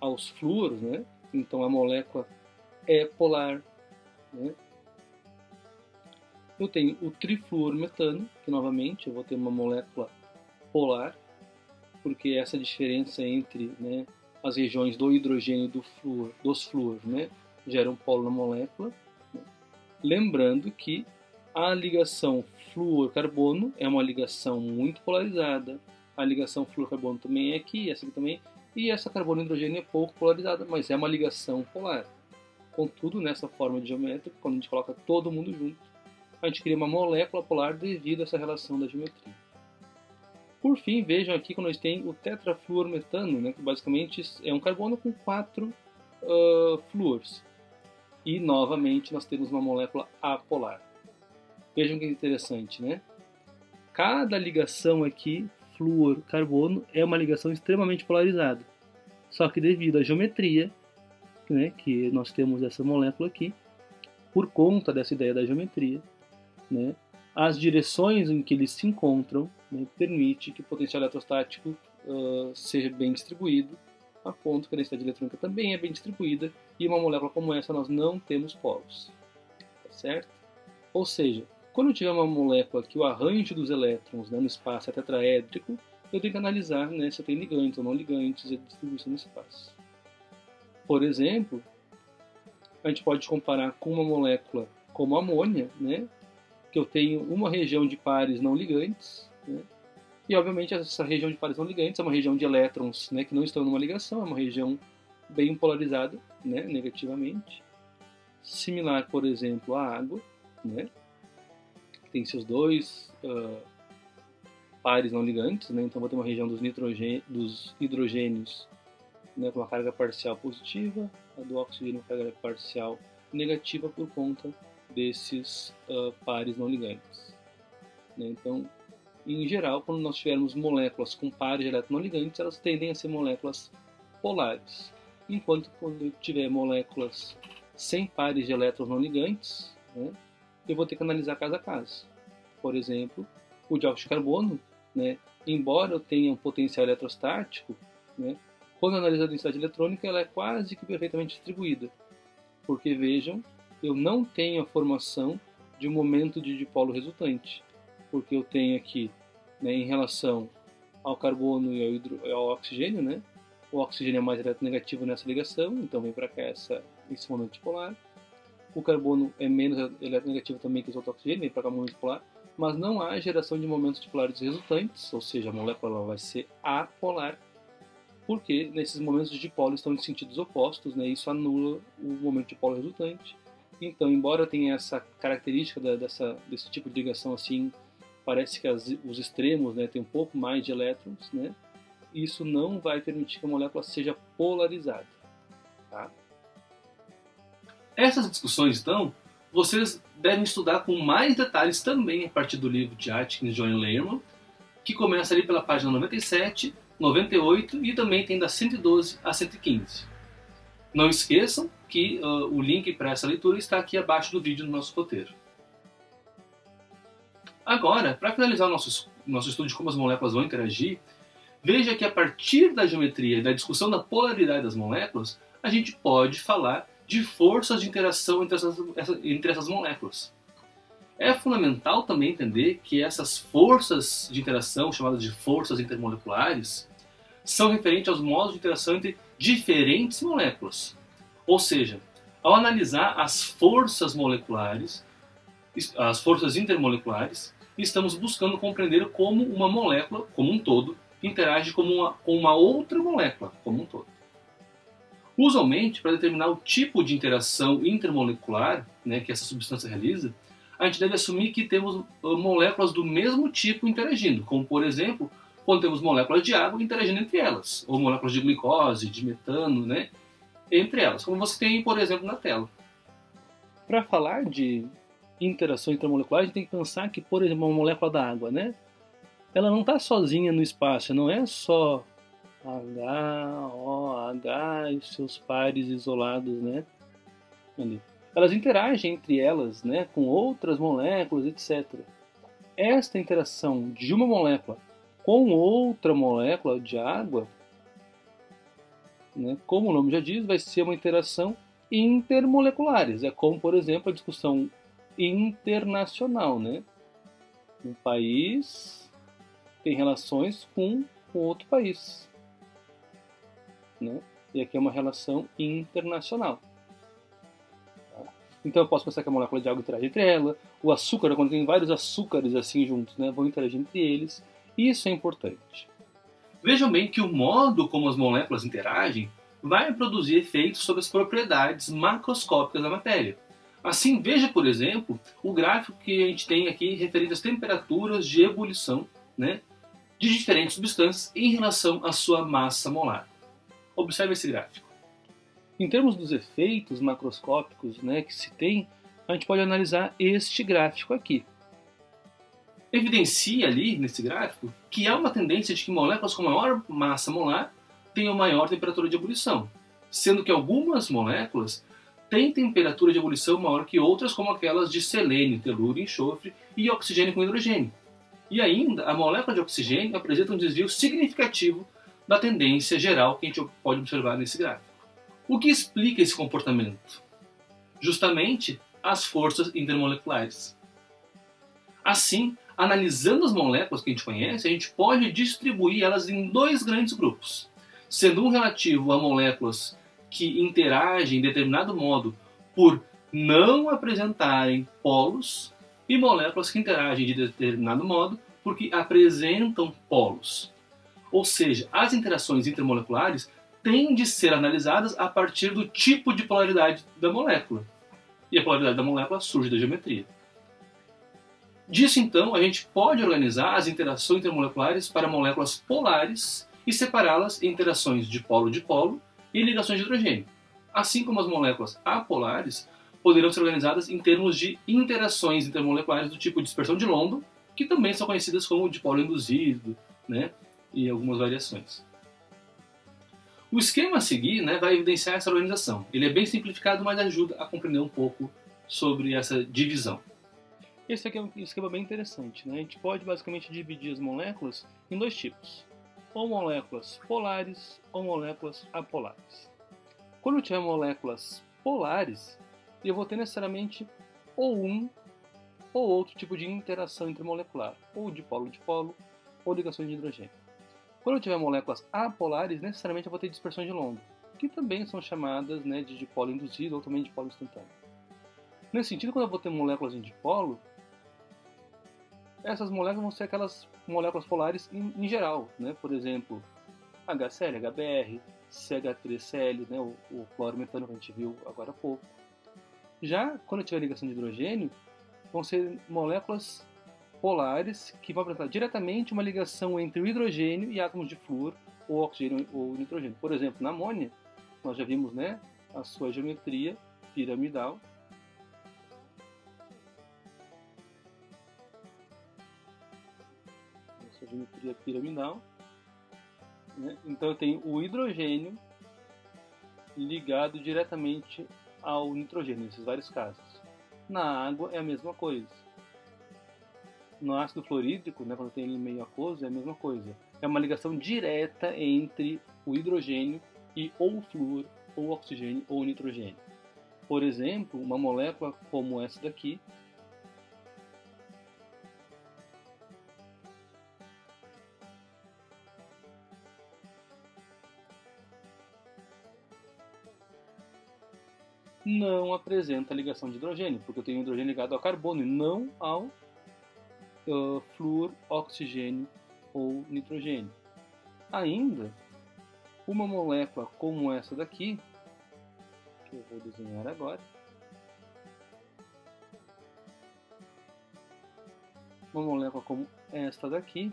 aos flúoros, né, então a molécula é polar. Né. Eu tenho o trifluormetano, que novamente eu vou ter uma molécula polar, porque essa diferença entre, né, as regiões do hidrogênio e dos flúor, né, gera um polo na molécula. Lembrando que a ligação flúor-carbono é uma ligação muito polarizada. A ligação flúor-carbono também é aqui, essa aqui também. E essa carbono-hidrogênio é pouco polarizada, mas é uma ligação polar. Contudo, nessa forma de geométrica, quando a gente coloca todo mundo junto, a gente cria uma molécula polar devido a essa relação da geometria. Por fim, vejam aqui quando a gente tem o tetrafluormetano, né, que basicamente é um carbono com 4 flúores. E, novamente, nós temos uma molécula apolar. Vejam que interessante, né? Cada ligação aqui, flúor-carbono, é uma ligação extremamente polarizada. Só que devido à geometria, né, que nós temos essa molécula aqui, por conta dessa ideia da geometria, né, as direções em que eles se encontram, né, permite que o potencial eletrostático seja bem distribuído, a ponto que a densidade eletrônica também é bem distribuída, e uma molécula como essa nós não temos polos. Tá certo? Ou seja, quando eu tiver uma molécula que o arranjo dos elétrons, né, no espaço é tetraédrico, eu tenho que analisar, né, se tem ligantes ou não ligantes e a distribuição no espaço. Por exemplo, a gente pode comparar com uma molécula como a amônia, né, que eu tenho uma região de pares não ligantes, né, e obviamente essa região de pares não ligantes é uma região de elétrons, né, que não estão numa ligação, é uma região bem polarizada, né, negativamente. Similar, por exemplo, à água, né, que tem seus dois pares não ligantes, né? Então vou ter uma região dos hidrogênios, né, com uma carga parcial positiva, a do oxigênio com carga parcial negativa por conta desses pares não ligantes, né? Então, em geral, quando nós tivermos moléculas com pares de elétrons não ligantes, elas tendem a ser moléculas polares, enquanto quando eu tiver moléculas sem pares de elétrons não ligantes, né, eu vou ter que analisar caso a caso. Por exemplo, o dióxido de carbono, né, embora eu tenha um potencial eletrostático, né, quando eu analiso a densidade eletrônica, ela é quase que perfeitamente distribuída. Porque, vejam, eu não tenho a formação de um momento de dipolo resultante. Porque eu tenho aqui, né, em relação ao carbono e ao oxigênio, né, o oxigênio é mais eletronegativo nessa ligação, então vem para cá esse momento dipolar. O carbono é menos eletronegativo também que o oxigênio, vem para cá o momento dipolar. Mas não há geração de momentos dipolares resultantes, ou seja, a molécula vai ser apolar, porque nesses momentos de dipolo estão em sentidos opostos, né, isso anula o momento dipolo resultante. Então, embora eu tenha essa característica desse tipo de ligação assim, parece que os extremos, né, têm um pouco mais de elétrons, né, isso não vai permitir que a molécula seja polarizada. Tá? Essas discussões, então, vocês devem estudar com mais detalhes também a partir do livro de Atkins, John e Lerman, que começa ali pela página 97, 98 e também tem da 112 a 115. Não esqueçam que o link para essa leitura está aqui abaixo do vídeo no nosso roteiro. Agora, para finalizar o nosso estudo de como as moléculas vão interagir, veja que a partir da geometria e da discussão da polaridade das moléculas, a gente pode falar de forças de interação entre essas moléculas. É fundamental também entender que essas forças de interação, chamadas de forças intermoleculares, são referentes aos modos de interação entre diferentes moléculas. Ou seja, ao analisar as forças moleculares, as forças intermoleculares, estamos buscando compreender como uma molécula, como um todo, interage com uma outra molécula, como um todo. Usualmente, para determinar o tipo de interação intermolecular, né, que essa substância realiza, a gente deve assumir que temos moléculas do mesmo tipo interagindo, como, por exemplo, quando temos moléculas de água interagindo entre elas, ou moléculas de glicose, de metano, né, entre elas, como você tem, por exemplo, na tela. Para falar de interação intermolecular, a gente tem que pensar que, por exemplo, uma molécula da água, né, ela não está sozinha no espaço, não é só H, OH e seus pares isolados, né? Elas interagem entre elas, né, com outras moléculas, etc. Esta interação de uma molécula com outra molécula de água, né, como o nome já diz, vai ser uma interação intermoleculares. É como, por exemplo, a discussão internacional, né? Um país tem relações com outro país, né? E aqui é uma relação internacional. Tá? Então eu posso pensar que a molécula de água interage entre ela, o açúcar, quando tem vários açúcares assim juntos, né, vão interagir entre eles. Isso é importante. Vejam bem que o modo como as moléculas interagem vai produzir efeitos sobre as propriedades macroscópicas da matéria. Assim, veja, por exemplo, o gráfico que a gente tem aqui referente às temperaturas de ebulição, né, de diferentes substâncias em relação à sua massa molar. Observe esse gráfico. Em termos dos efeitos macroscópicos, né, que se tem, a gente pode analisar este gráfico aqui. Evidencia ali, nesse gráfico, que há uma tendência de que moléculas com maior massa molar tenham maior temperatura de ebulição, sendo que algumas moléculas têm temperatura de ebulição maior que outras, como aquelas de selênio, telúrio, enxofre e oxigênio com hidrogênio. E ainda, a molécula de oxigênio apresenta um desvio significativo da tendência geral que a gente pode observar nesse gráfico. O que explica esse comportamento? Justamente as forças intermoleculares. Assim, analisando as moléculas que a gente conhece, a gente pode distribuir elas em dois grandes grupos, sendo um relativo a moléculas que interagem em determinado modo por não apresentarem polos e moléculas que interagem de determinado modo porque apresentam polos. Ou seja, as interações intermoleculares têm de ser analisadas a partir do tipo de polaridade da molécula. E a polaridade da molécula surge da geometria. Disso, então, a gente pode organizar as interações intermoleculares para moléculas polares e separá-las em interações de polo e ligações de hidrogênio. Assim como as moléculas apolares poderão ser organizadas em termos de interações intermoleculares do tipo dispersão de London, que também são conhecidas como dipolo induzido, né, e algumas variações. O esquema a seguir, né, vai evidenciar essa organização. Ele é bem simplificado, mas ajuda a compreender um pouco sobre essa divisão. Esse aqui é um esquema bem interessante, né? A gente pode basicamente dividir as moléculas em dois tipos, ou moléculas polares ou moléculas apolares. Quando eu tiver moléculas polares, eu vou ter necessariamente ou um ou outro tipo de interação intermolecular, ou dipolo, ou ligações de hidrogênio. Quando eu tiver moléculas apolares, necessariamente eu vou ter dispersão de London, que também são chamadas, né, de dipolo induzido ou também dipolo instantâneo. Nesse sentido, quando eu vou ter moléculas em dipolo, essas moléculas vão ser aquelas moléculas polares em geral, né? Por exemplo, HCl, HBr, CH3Cl, né? o clorometano que a gente viu agora há pouco. Já quando eu tiver ligação de hidrogênio, vão ser moléculas polares que vão apresentar diretamente uma ligação entre o hidrogênio e átomos de flúor, ou oxigênio ou nitrogênio. Por exemplo, na amônia, nós já vimos, né, a sua geometria piramidal. Geometria piramidal, né? Então eu tenho o hidrogênio ligado diretamente ao nitrogênio, nesses vários casos. Na água é a mesma coisa. No ácido fluorídrico, né, quando tem ele meio aquoso, é a mesma coisa. É uma ligação direta entre o hidrogênio e ou o flúor, ou o oxigênio, ou o nitrogênio. Por exemplo, uma molécula como essa daqui, não apresenta ligação de hidrogênio, porque eu tenho hidrogênio ligado ao carbono e não ao flúor, oxigênio ou nitrogênio. Ainda, uma molécula como essa daqui, que eu vou desenhar agora, uma molécula como esta daqui,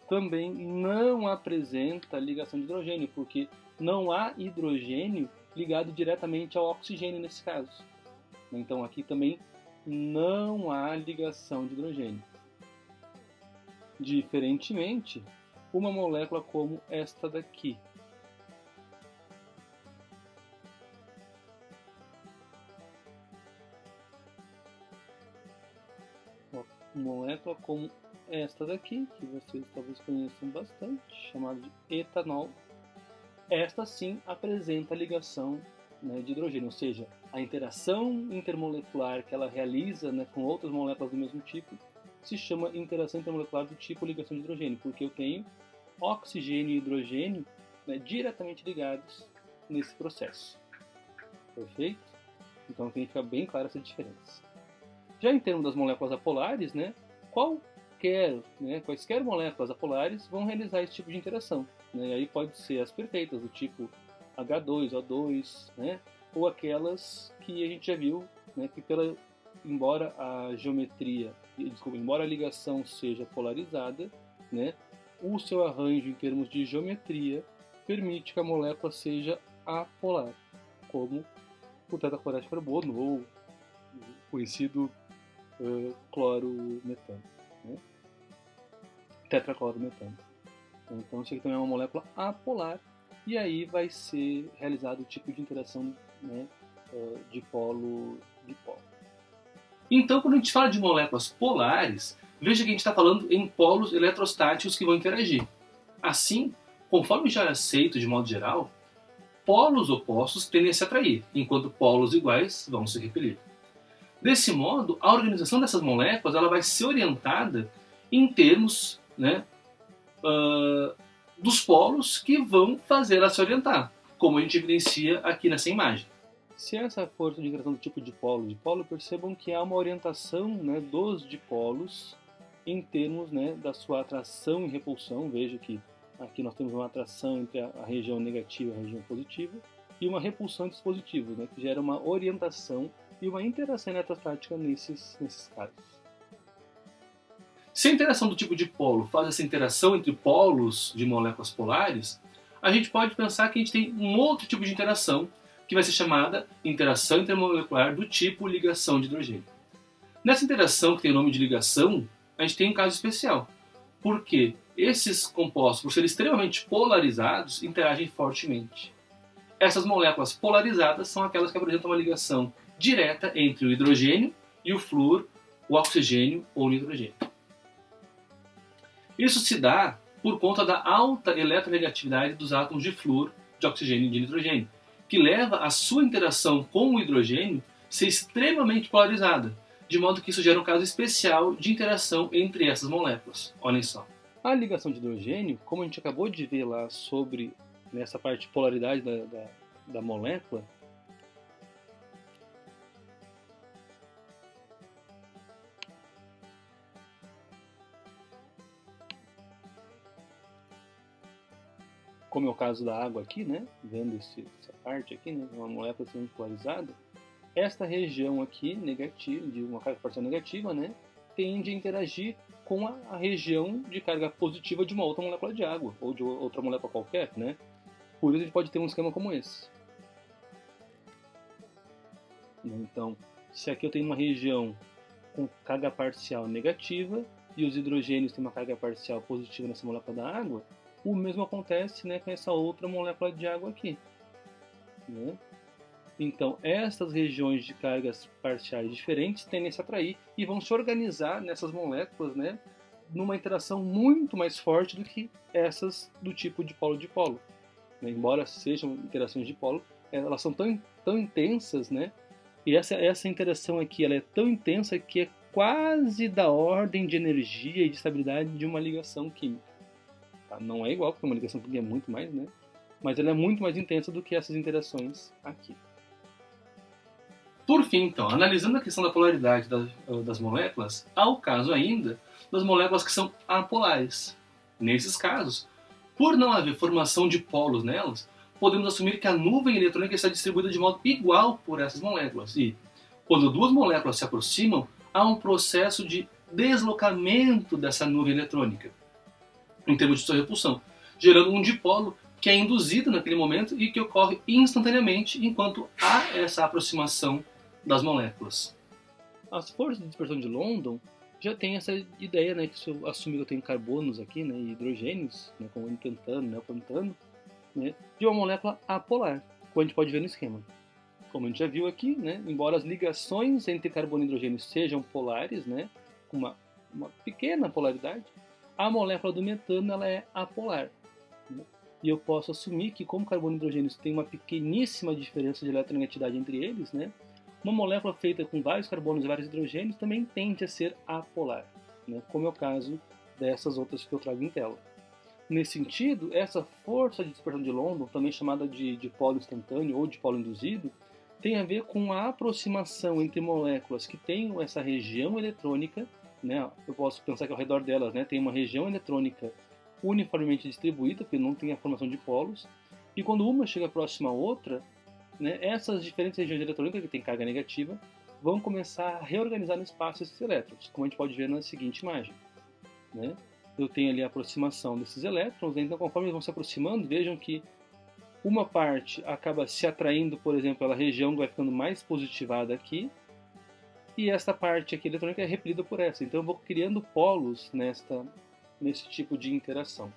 também não apresenta ligação de hidrogênio, porque não há hidrogênio ligado diretamente ao oxigênio nesse caso. Então aqui também não há ligação de hidrogênio. Diferentemente, uma molécula como esta daqui, uma molécula como esta daqui, que vocês talvez conheçam bastante, chamada de etanol, esta sim apresenta ligação, né, de hidrogênio, ou seja, a interação intermolecular que ela realiza, né, com outras moléculas do mesmo tipo se chama interação intermolecular do tipo ligação de hidrogênio, porque eu tenho oxigênio e hidrogênio, né, diretamente ligados nesse processo. Perfeito? Então tem que ficar bem clara essa diferença. Já em termos das moléculas apolares, né, quaisquer moléculas apolares vão realizar esse tipo de interação. Né? E aí pode ser as perfeitas, do tipo H2, O2, né? Ou aquelas que a gente já viu, né, que embora a ligação seja polarizada, né, o seu arranjo em termos de geometria permite que a molécula seja apolar, como o tetracloreto de carbono ou o conhecido clorometano, né? Tetraclorometano. Então isso aqui também é uma molécula apolar e aí vai ser realizado o tipo de interação, né, dipolo-dipolo. Então, quando a gente fala de moléculas polares, veja que a gente está falando em polos eletrostáticos que vão interagir. Assim, conforme já é aceito de modo geral, polos opostos tendem a se atrair, enquanto polos iguais vão se repelir. Desse modo, a organização dessas moléculas ela vai ser orientada em termos, né, dos polos que vão fazer ela se orientar, como a gente evidencia aqui nessa imagem. Se essa força de interação do tipo dipolo, percebam que há uma orientação, né, dos dipolos em termos, né, da sua atração e repulsão. Veja que aqui nós temos uma atração entre a região negativa e a região positiva, e uma repulsão entre dispositivos, né, que gera uma orientação e uma interação eletrostática nesses casos. Se a interação do tipo dipolo faz essa interação entre polos de moléculas polares, a gente pode pensar que a gente tem um outro tipo de interação, que vai ser chamada interação intermolecular do tipo ligação de hidrogênio. Nessa interação, que tem o nome de ligação, a gente tem um caso especial, porque esses compostos, por serem extremamente polarizados, interagem fortemente. Essas moléculas polarizadas são aquelas que apresentam uma ligação direta entre o hidrogênio e o flúor, o oxigênio ou o nitrogênio. Isso se dá por conta da alta eletronegatividade dos átomos de flúor, de oxigênio e de nitrogênio, que leva a sua interação com o hidrogênio a ser extremamente polarizada, de modo que isso gera um caso especial de interação entre essas moléculas. Olhem só. A ligação de hidrogênio, como a gente acabou de ver lá sobre nessa parte de polaridade da molécula, como é o caso da água aqui, né? Vendo essa parte aqui, né? Uma molécula sendo polarizada, esta região aqui, negativa, de uma carga parcial negativa, né? Tende a interagir com a região de carga positiva de uma outra molécula de água, ou de outra molécula qualquer, né? Por isso a gente pode ter um esquema como esse. Então, se aqui eu tenho uma região com carga parcial negativa e os hidrogênios têm uma carga parcial positiva nessa molécula da água, o mesmo acontece, né, com essa outra molécula de água aqui, né? Então, essas regiões de cargas parciais diferentes tendem a se atrair e vão se organizar nessas moléculas, né, numa interação muito mais forte do que essas do tipo dipolo-dipolo. Né? Embora sejam interações dipolo, elas são tão intensas, né? E essa interação aqui ela é tão intensa que é quase da ordem de energia e de estabilidade de uma ligação química. Tá? Não é igual, porque uma ligação química é muito mais, né? Mas ela é muito mais intensa do que essas interações aqui. Por fim, então, analisando a questão da polaridade das moléculas, há o caso ainda das moléculas que são apolares. Nesses casos, por não haver formação de polos nelas, podemos assumir que a nuvem eletrônica está distribuída de modo igual por essas moléculas. E, quando duas moléculas se aproximam, há um processo de deslocamento dessa nuvem eletrônica, em termos de sua repulsão, gerando um dipolo que é induzido naquele momento e que ocorre instantaneamente enquanto há essa aproximação das moléculas. As forças de dispersão de London já tem essa ideia, né, que se eu assumir que eu tenho carbonos aqui, né, e hidrogênios, né, como o incantano, né, o cantano, né, de uma molécula apolar, como a gente pode ver no esquema. Como a gente já viu aqui, né, embora as ligações entre carbono e hidrogênio sejam polares, né, com uma pequena polaridade, a molécula do metano ela é apolar. Né, e eu posso assumir que, como carbono e hidrogênio têm uma pequeníssima diferença de eletronegatividade entre eles, né, uma molécula feita com vários carbonos e vários hidrogênios também tende a ser apolar, né, como é o caso dessas outras que eu trago em tela. Nesse sentido, essa força de dispersão de London, também chamada de dipolo instantâneo ou dipolo induzido, tem a ver com a aproximação entre moléculas que tenham essa região eletrônica, né, eu posso pensar que ao redor delas, né, tem uma região eletrônica uniformemente distribuída, porque não tem a formação de polos, e quando uma chega próxima à outra, né, essas diferentes regiões eletrônicas que têm carga negativa vão começar a reorganizar no espaço esses elétrons, como a gente pode ver na seguinte imagem. Né? Eu tenho ali a aproximação desses elétrons, né? Então conforme eles vão se aproximando, vejam que uma parte acaba se atraindo, por exemplo, pela região que vai ficando mais positivada aqui, e esta parte aqui eletrônica é repelida por essa. Então eu vou criando polos nesse tipo de interação.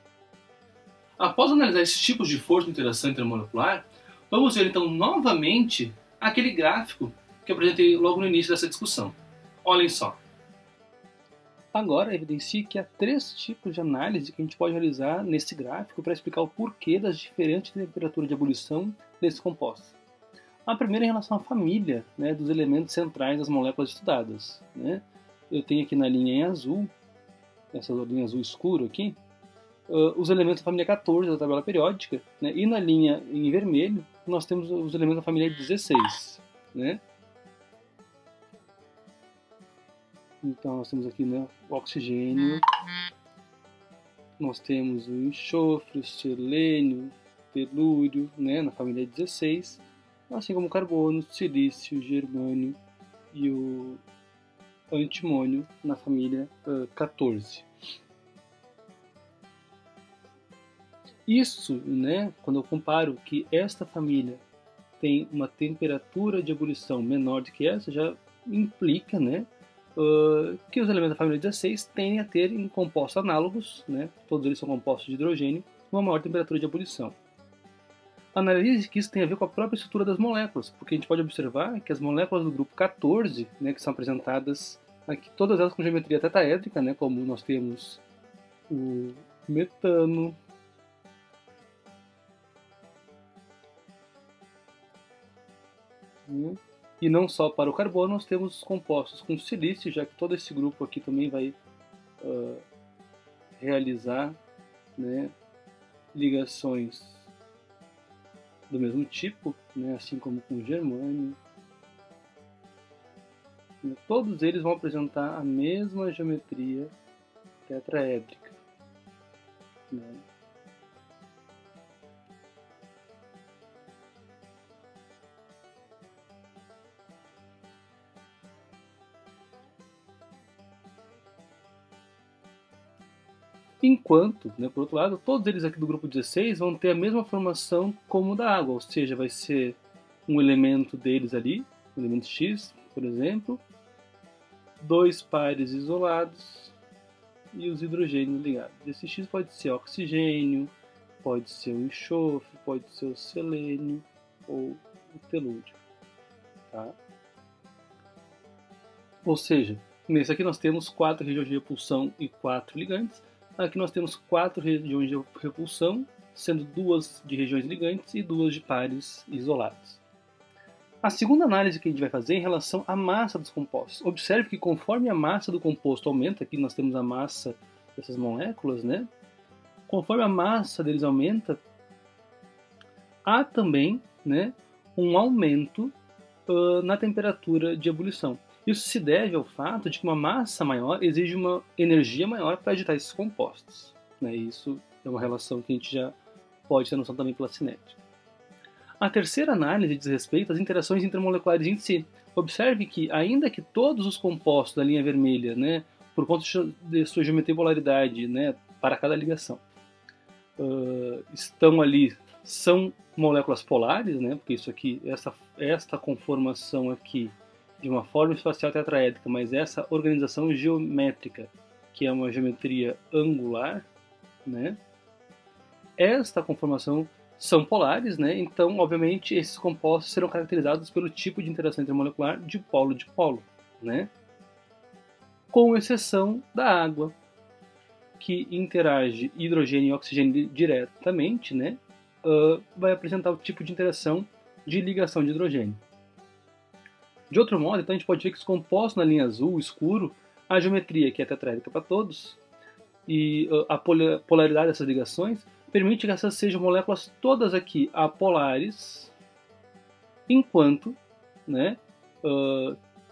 Após analisar esses tipos de força de interação intermolecular, vamos ver então novamente aquele gráfico que eu apresentei logo no início dessa discussão. Olhem só. Agora, evidencie que há 3 tipos de análise que a gente pode realizar nesse gráfico para explicar o porquê das diferentes temperaturas de ebulição desses compostos. A primeira é em relação à família, né, dos elementos centrais das moléculas estudadas. Né? Eu tenho aqui na linha em azul, essa linha azul escuro aqui, os elementos da família 14 da tabela periódica, né? E na linha em vermelho nós temos os elementos da família 16. Né? Então nós temos aqui, né, o oxigênio, nós temos o enxofre, o selênio, telúrio, né, na família 16, assim como o carbono, silício, germânio e o antimônio na família 14. Isso, né, quando eu comparo que esta família tem uma temperatura de ebulição menor do que essa, já implica, né, que os elementos da família 16 tendem a ter em compostos análogos, né, todos eles são compostos de hidrogênio, uma maior temperatura de ebulição. Analise que isso tem a ver com a própria estrutura das moléculas, porque a gente pode observar que as moléculas do grupo 14, né, que são apresentadas aqui, todas elas com geometria tetaédrica, né, como nós temos o metano, e não só para o carbono, nós temos os compostos com silício, já que todo esse grupo aqui também vai realizar, né, ligações do mesmo tipo, né, assim como com o germânio. Todos eles vão apresentar a mesma geometria tetraédrica, né? Enquanto, né, por outro lado, todos eles aqui do grupo 16 vão ter a mesma formação como o da água, ou seja, vai ser um elemento deles ali, o elemento X, por exemplo, dois pares isolados e os hidrogênios ligados. Esse X pode ser oxigênio, pode ser o enxofre, pode ser o selênio ou o telúrio. Tá? Ou seja, nesse aqui nós temos 4 regiões de repulsão e 4 ligantes. Aqui nós temos 4 regiões de repulsão, sendo 2 de regiões ligantes e 2 de pares isolados. A segunda análise que a gente vai fazer é em relação à massa dos compostos. Observe que conforme a massa do composto aumenta, aqui nós temos a massa dessas moléculas, né? Conforme a massa deles aumenta, há também, né, um aumento na temperatura de ebulição. Isso se deve ao fato de que uma massa maior exige uma energia maior para agitar esses compostos, né? Isso é uma relação que a gente já pode ter noção também pela cinética. A terceira análise diz respeito às interações intermoleculares em si. Observe que, ainda que todos os compostos da linha vermelha, né, por conta de sua geometria e polaridade, né, para cada ligação, estão ali, são moléculas polares, né, porque isso aqui, esta conformação aqui, de uma forma espacial tetraédrica, mas essa organização geométrica, que é uma geometria angular, né, esta conformação são polares, né, então, obviamente, esses compostos serão caracterizados pelo tipo de interação intermolecular de polo, né, com exceção da água, que interage hidrogênio e oxigênio diretamente, né, vai apresentar o tipo de interação de ligação de hidrogênio. De outro modo, então, a gente pode ver que os compostos na linha azul escuro, a geometria que é tetraédrica para todos, e a polaridade dessas ligações, permite que essas sejam moléculas todas aqui apolares, enquanto, né,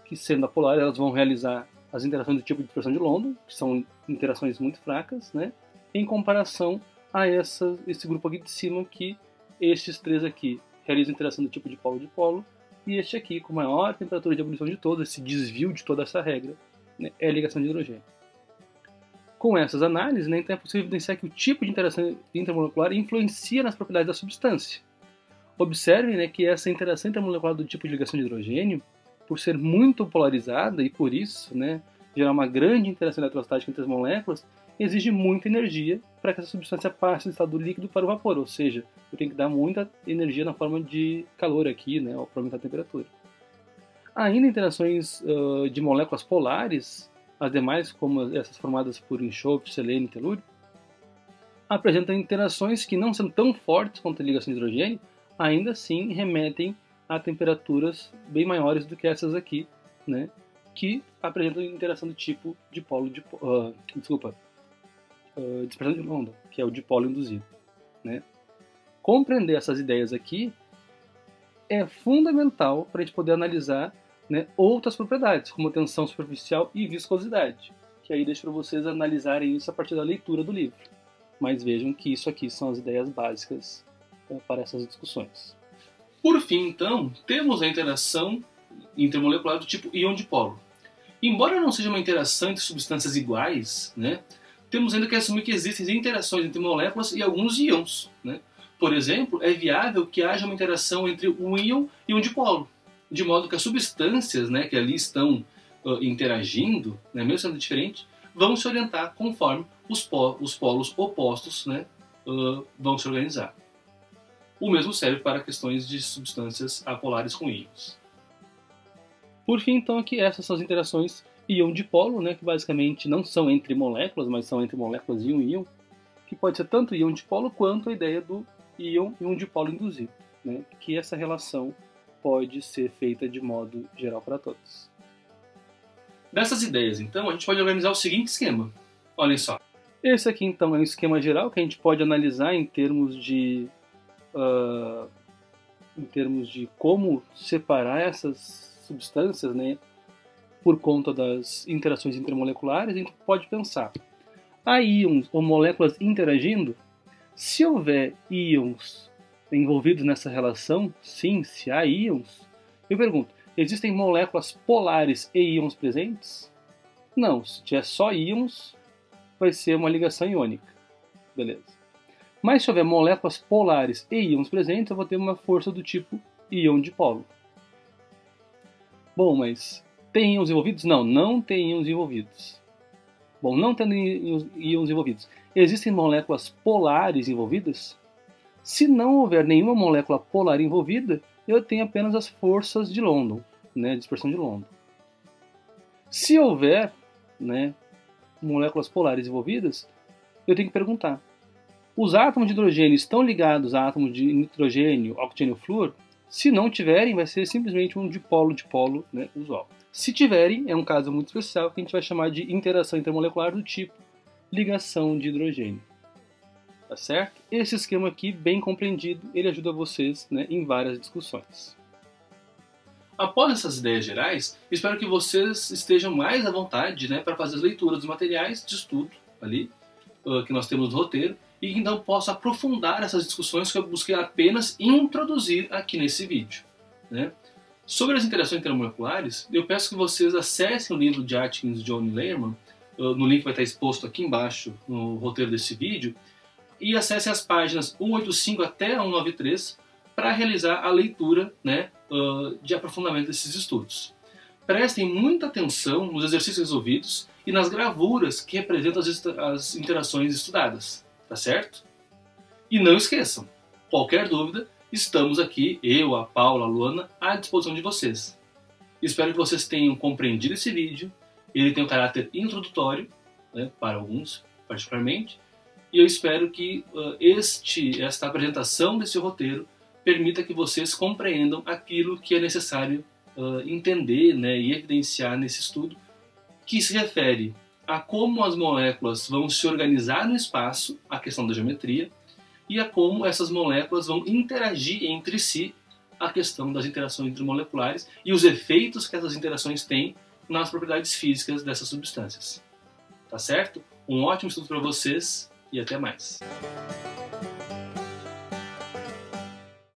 que sendo apolares, elas vão realizar as interações do tipo de dispersão de London, que são interações muito fracas, né, em comparação a esse grupo aqui de cima, que estes três aqui realizam interação do tipo de polo, e este aqui, com maior temperatura de ebulição de todos, esse desvio de toda essa regra, né, é a ligação de hidrogênio. Com essas análises, né, então é possível evidenciar que o tipo de interação intermolecular influencia nas propriedades da substância. Observem, né, que essa interação intermolecular do tipo de ligação de hidrogênio, por ser muito polarizada e por isso, né, gerar uma grande interação eletrostática entre as moléculas, exige muita energia para que essa substância passe do estado líquido para o vapor, ou seja, eu tenho que dar muita energia na forma de calor aqui, né, para aumentar a temperatura. Ainda interações de moléculas polares, as demais, como essas formadas por enxofre, selênio e telúrio, apresentam interações que, não sendo tão fortes quanto a ligação de hidrogênio, ainda assim remetem a temperaturas bem maiores do que essas aqui, né, que apresentam interação do tipo de dispersão de London, que é o dipolo induzido, né? Compreender essas ideias aqui é fundamental para a gente poder analisar, né, outras propriedades, como tensão superficial e viscosidade, que aí deixo para vocês analisarem isso a partir da leitura do livro. Mas vejam que isso aqui são as ideias básicas para essas discussões. Por fim, então, temos a interação intermolecular do tipo íon-dipolo. Embora não seja uma interação entre substâncias iguais, né, temos ainda que assumir que existem interações entre moléculas e alguns íons. Né? Por exemplo, é viável que haja uma interação entre um íon e um dipolo, de modo que as substâncias, né, que ali estão interagindo, né, mesmo sendo diferentes, vão se orientar conforme os polos opostos, né, vão se organizar. O mesmo serve para questões de substâncias apolares com íons. Por fim, então, aqui essas são as interações íon-dipolo, né, que basicamente não são entre moléculas, mas são entre moléculas e um íon, que pode ser tanto íon-dipolo quanto a ideia do íon e um dipolo induzido, né, que essa relação pode ser feita de modo geral para todos. Dessas ideias, então, a gente pode organizar o seguinte esquema. Olhem só. Esse aqui, então, é um esquema geral que a gente pode analisar em termos de como separar essas substâncias, né, por conta das interações intermoleculares. A gente pode pensar, há íons ou moléculas interagindo? Se houver íons envolvidos nessa relação, sim, se há íons, eu pergunto, existem moléculas polares e íons presentes? Não, se tiver só íons, vai ser uma ligação iônica. Beleza. Mas se houver moléculas polares e íons presentes, eu vou ter uma força do tipo íon-dipolo. Bom, mas tem íons envolvidos? Não, não tem íons envolvidos. Bom, não tendo íons envolvidos, existem moléculas polares envolvidas? Se não houver nenhuma molécula polar envolvida, eu tenho apenas as forças de London, né, dispersão de London. Se houver, né, moléculas polares envolvidas, eu tenho que perguntar, os átomos de hidrogênio estão ligados a átomos de nitrogênio, oxigênio, flúor? Se não tiverem, vai ser simplesmente um dipolo-dipolo, né, usual. Se tiverem, é um caso muito especial que a gente vai chamar de interação intermolecular do tipo ligação de hidrogênio. Tá certo? Esse esquema aqui, bem compreendido, ele ajuda vocês, né, em várias discussões. Após essas ideias gerais, espero que vocês estejam mais à vontade, né, para fazer as leituras dos materiais de estudo ali, que nós temos no roteiro, e que então possa aprofundar essas discussões que eu busquei apenas introduzir aqui nesse vídeo. Né? Sobre as interações intermoleculares, eu peço que vocês acessem o livro de Atkins, John e Lehrman, no link que vai estar exposto aqui embaixo no roteiro desse vídeo, e acessem as páginas 185 até 193 para realizar a leitura, né, de aprofundamento desses estudos. Prestem muita atenção nos exercícios resolvidos e nas gravuras que representam as interações estudadas, tá certo? E não esqueçam, qualquer dúvida, estamos aqui, eu, a Paula, a Luana, à disposição de vocês. Espero que vocês tenham compreendido esse vídeo, ele tem um caráter introdutório, né, para alguns particularmente, e eu espero que esta apresentação desse roteiro permita que vocês compreendam aquilo que é necessário entender, né, e evidenciar nesse estudo, que se refere a como as moléculas vão se organizar no espaço, a questão da geometria, e a como essas moléculas vão interagir entre si, a questão das interações intermoleculares e os efeitos que essas interações têm nas propriedades físicas dessas substâncias. Tá certo? Um ótimo estudo para vocês e até mais.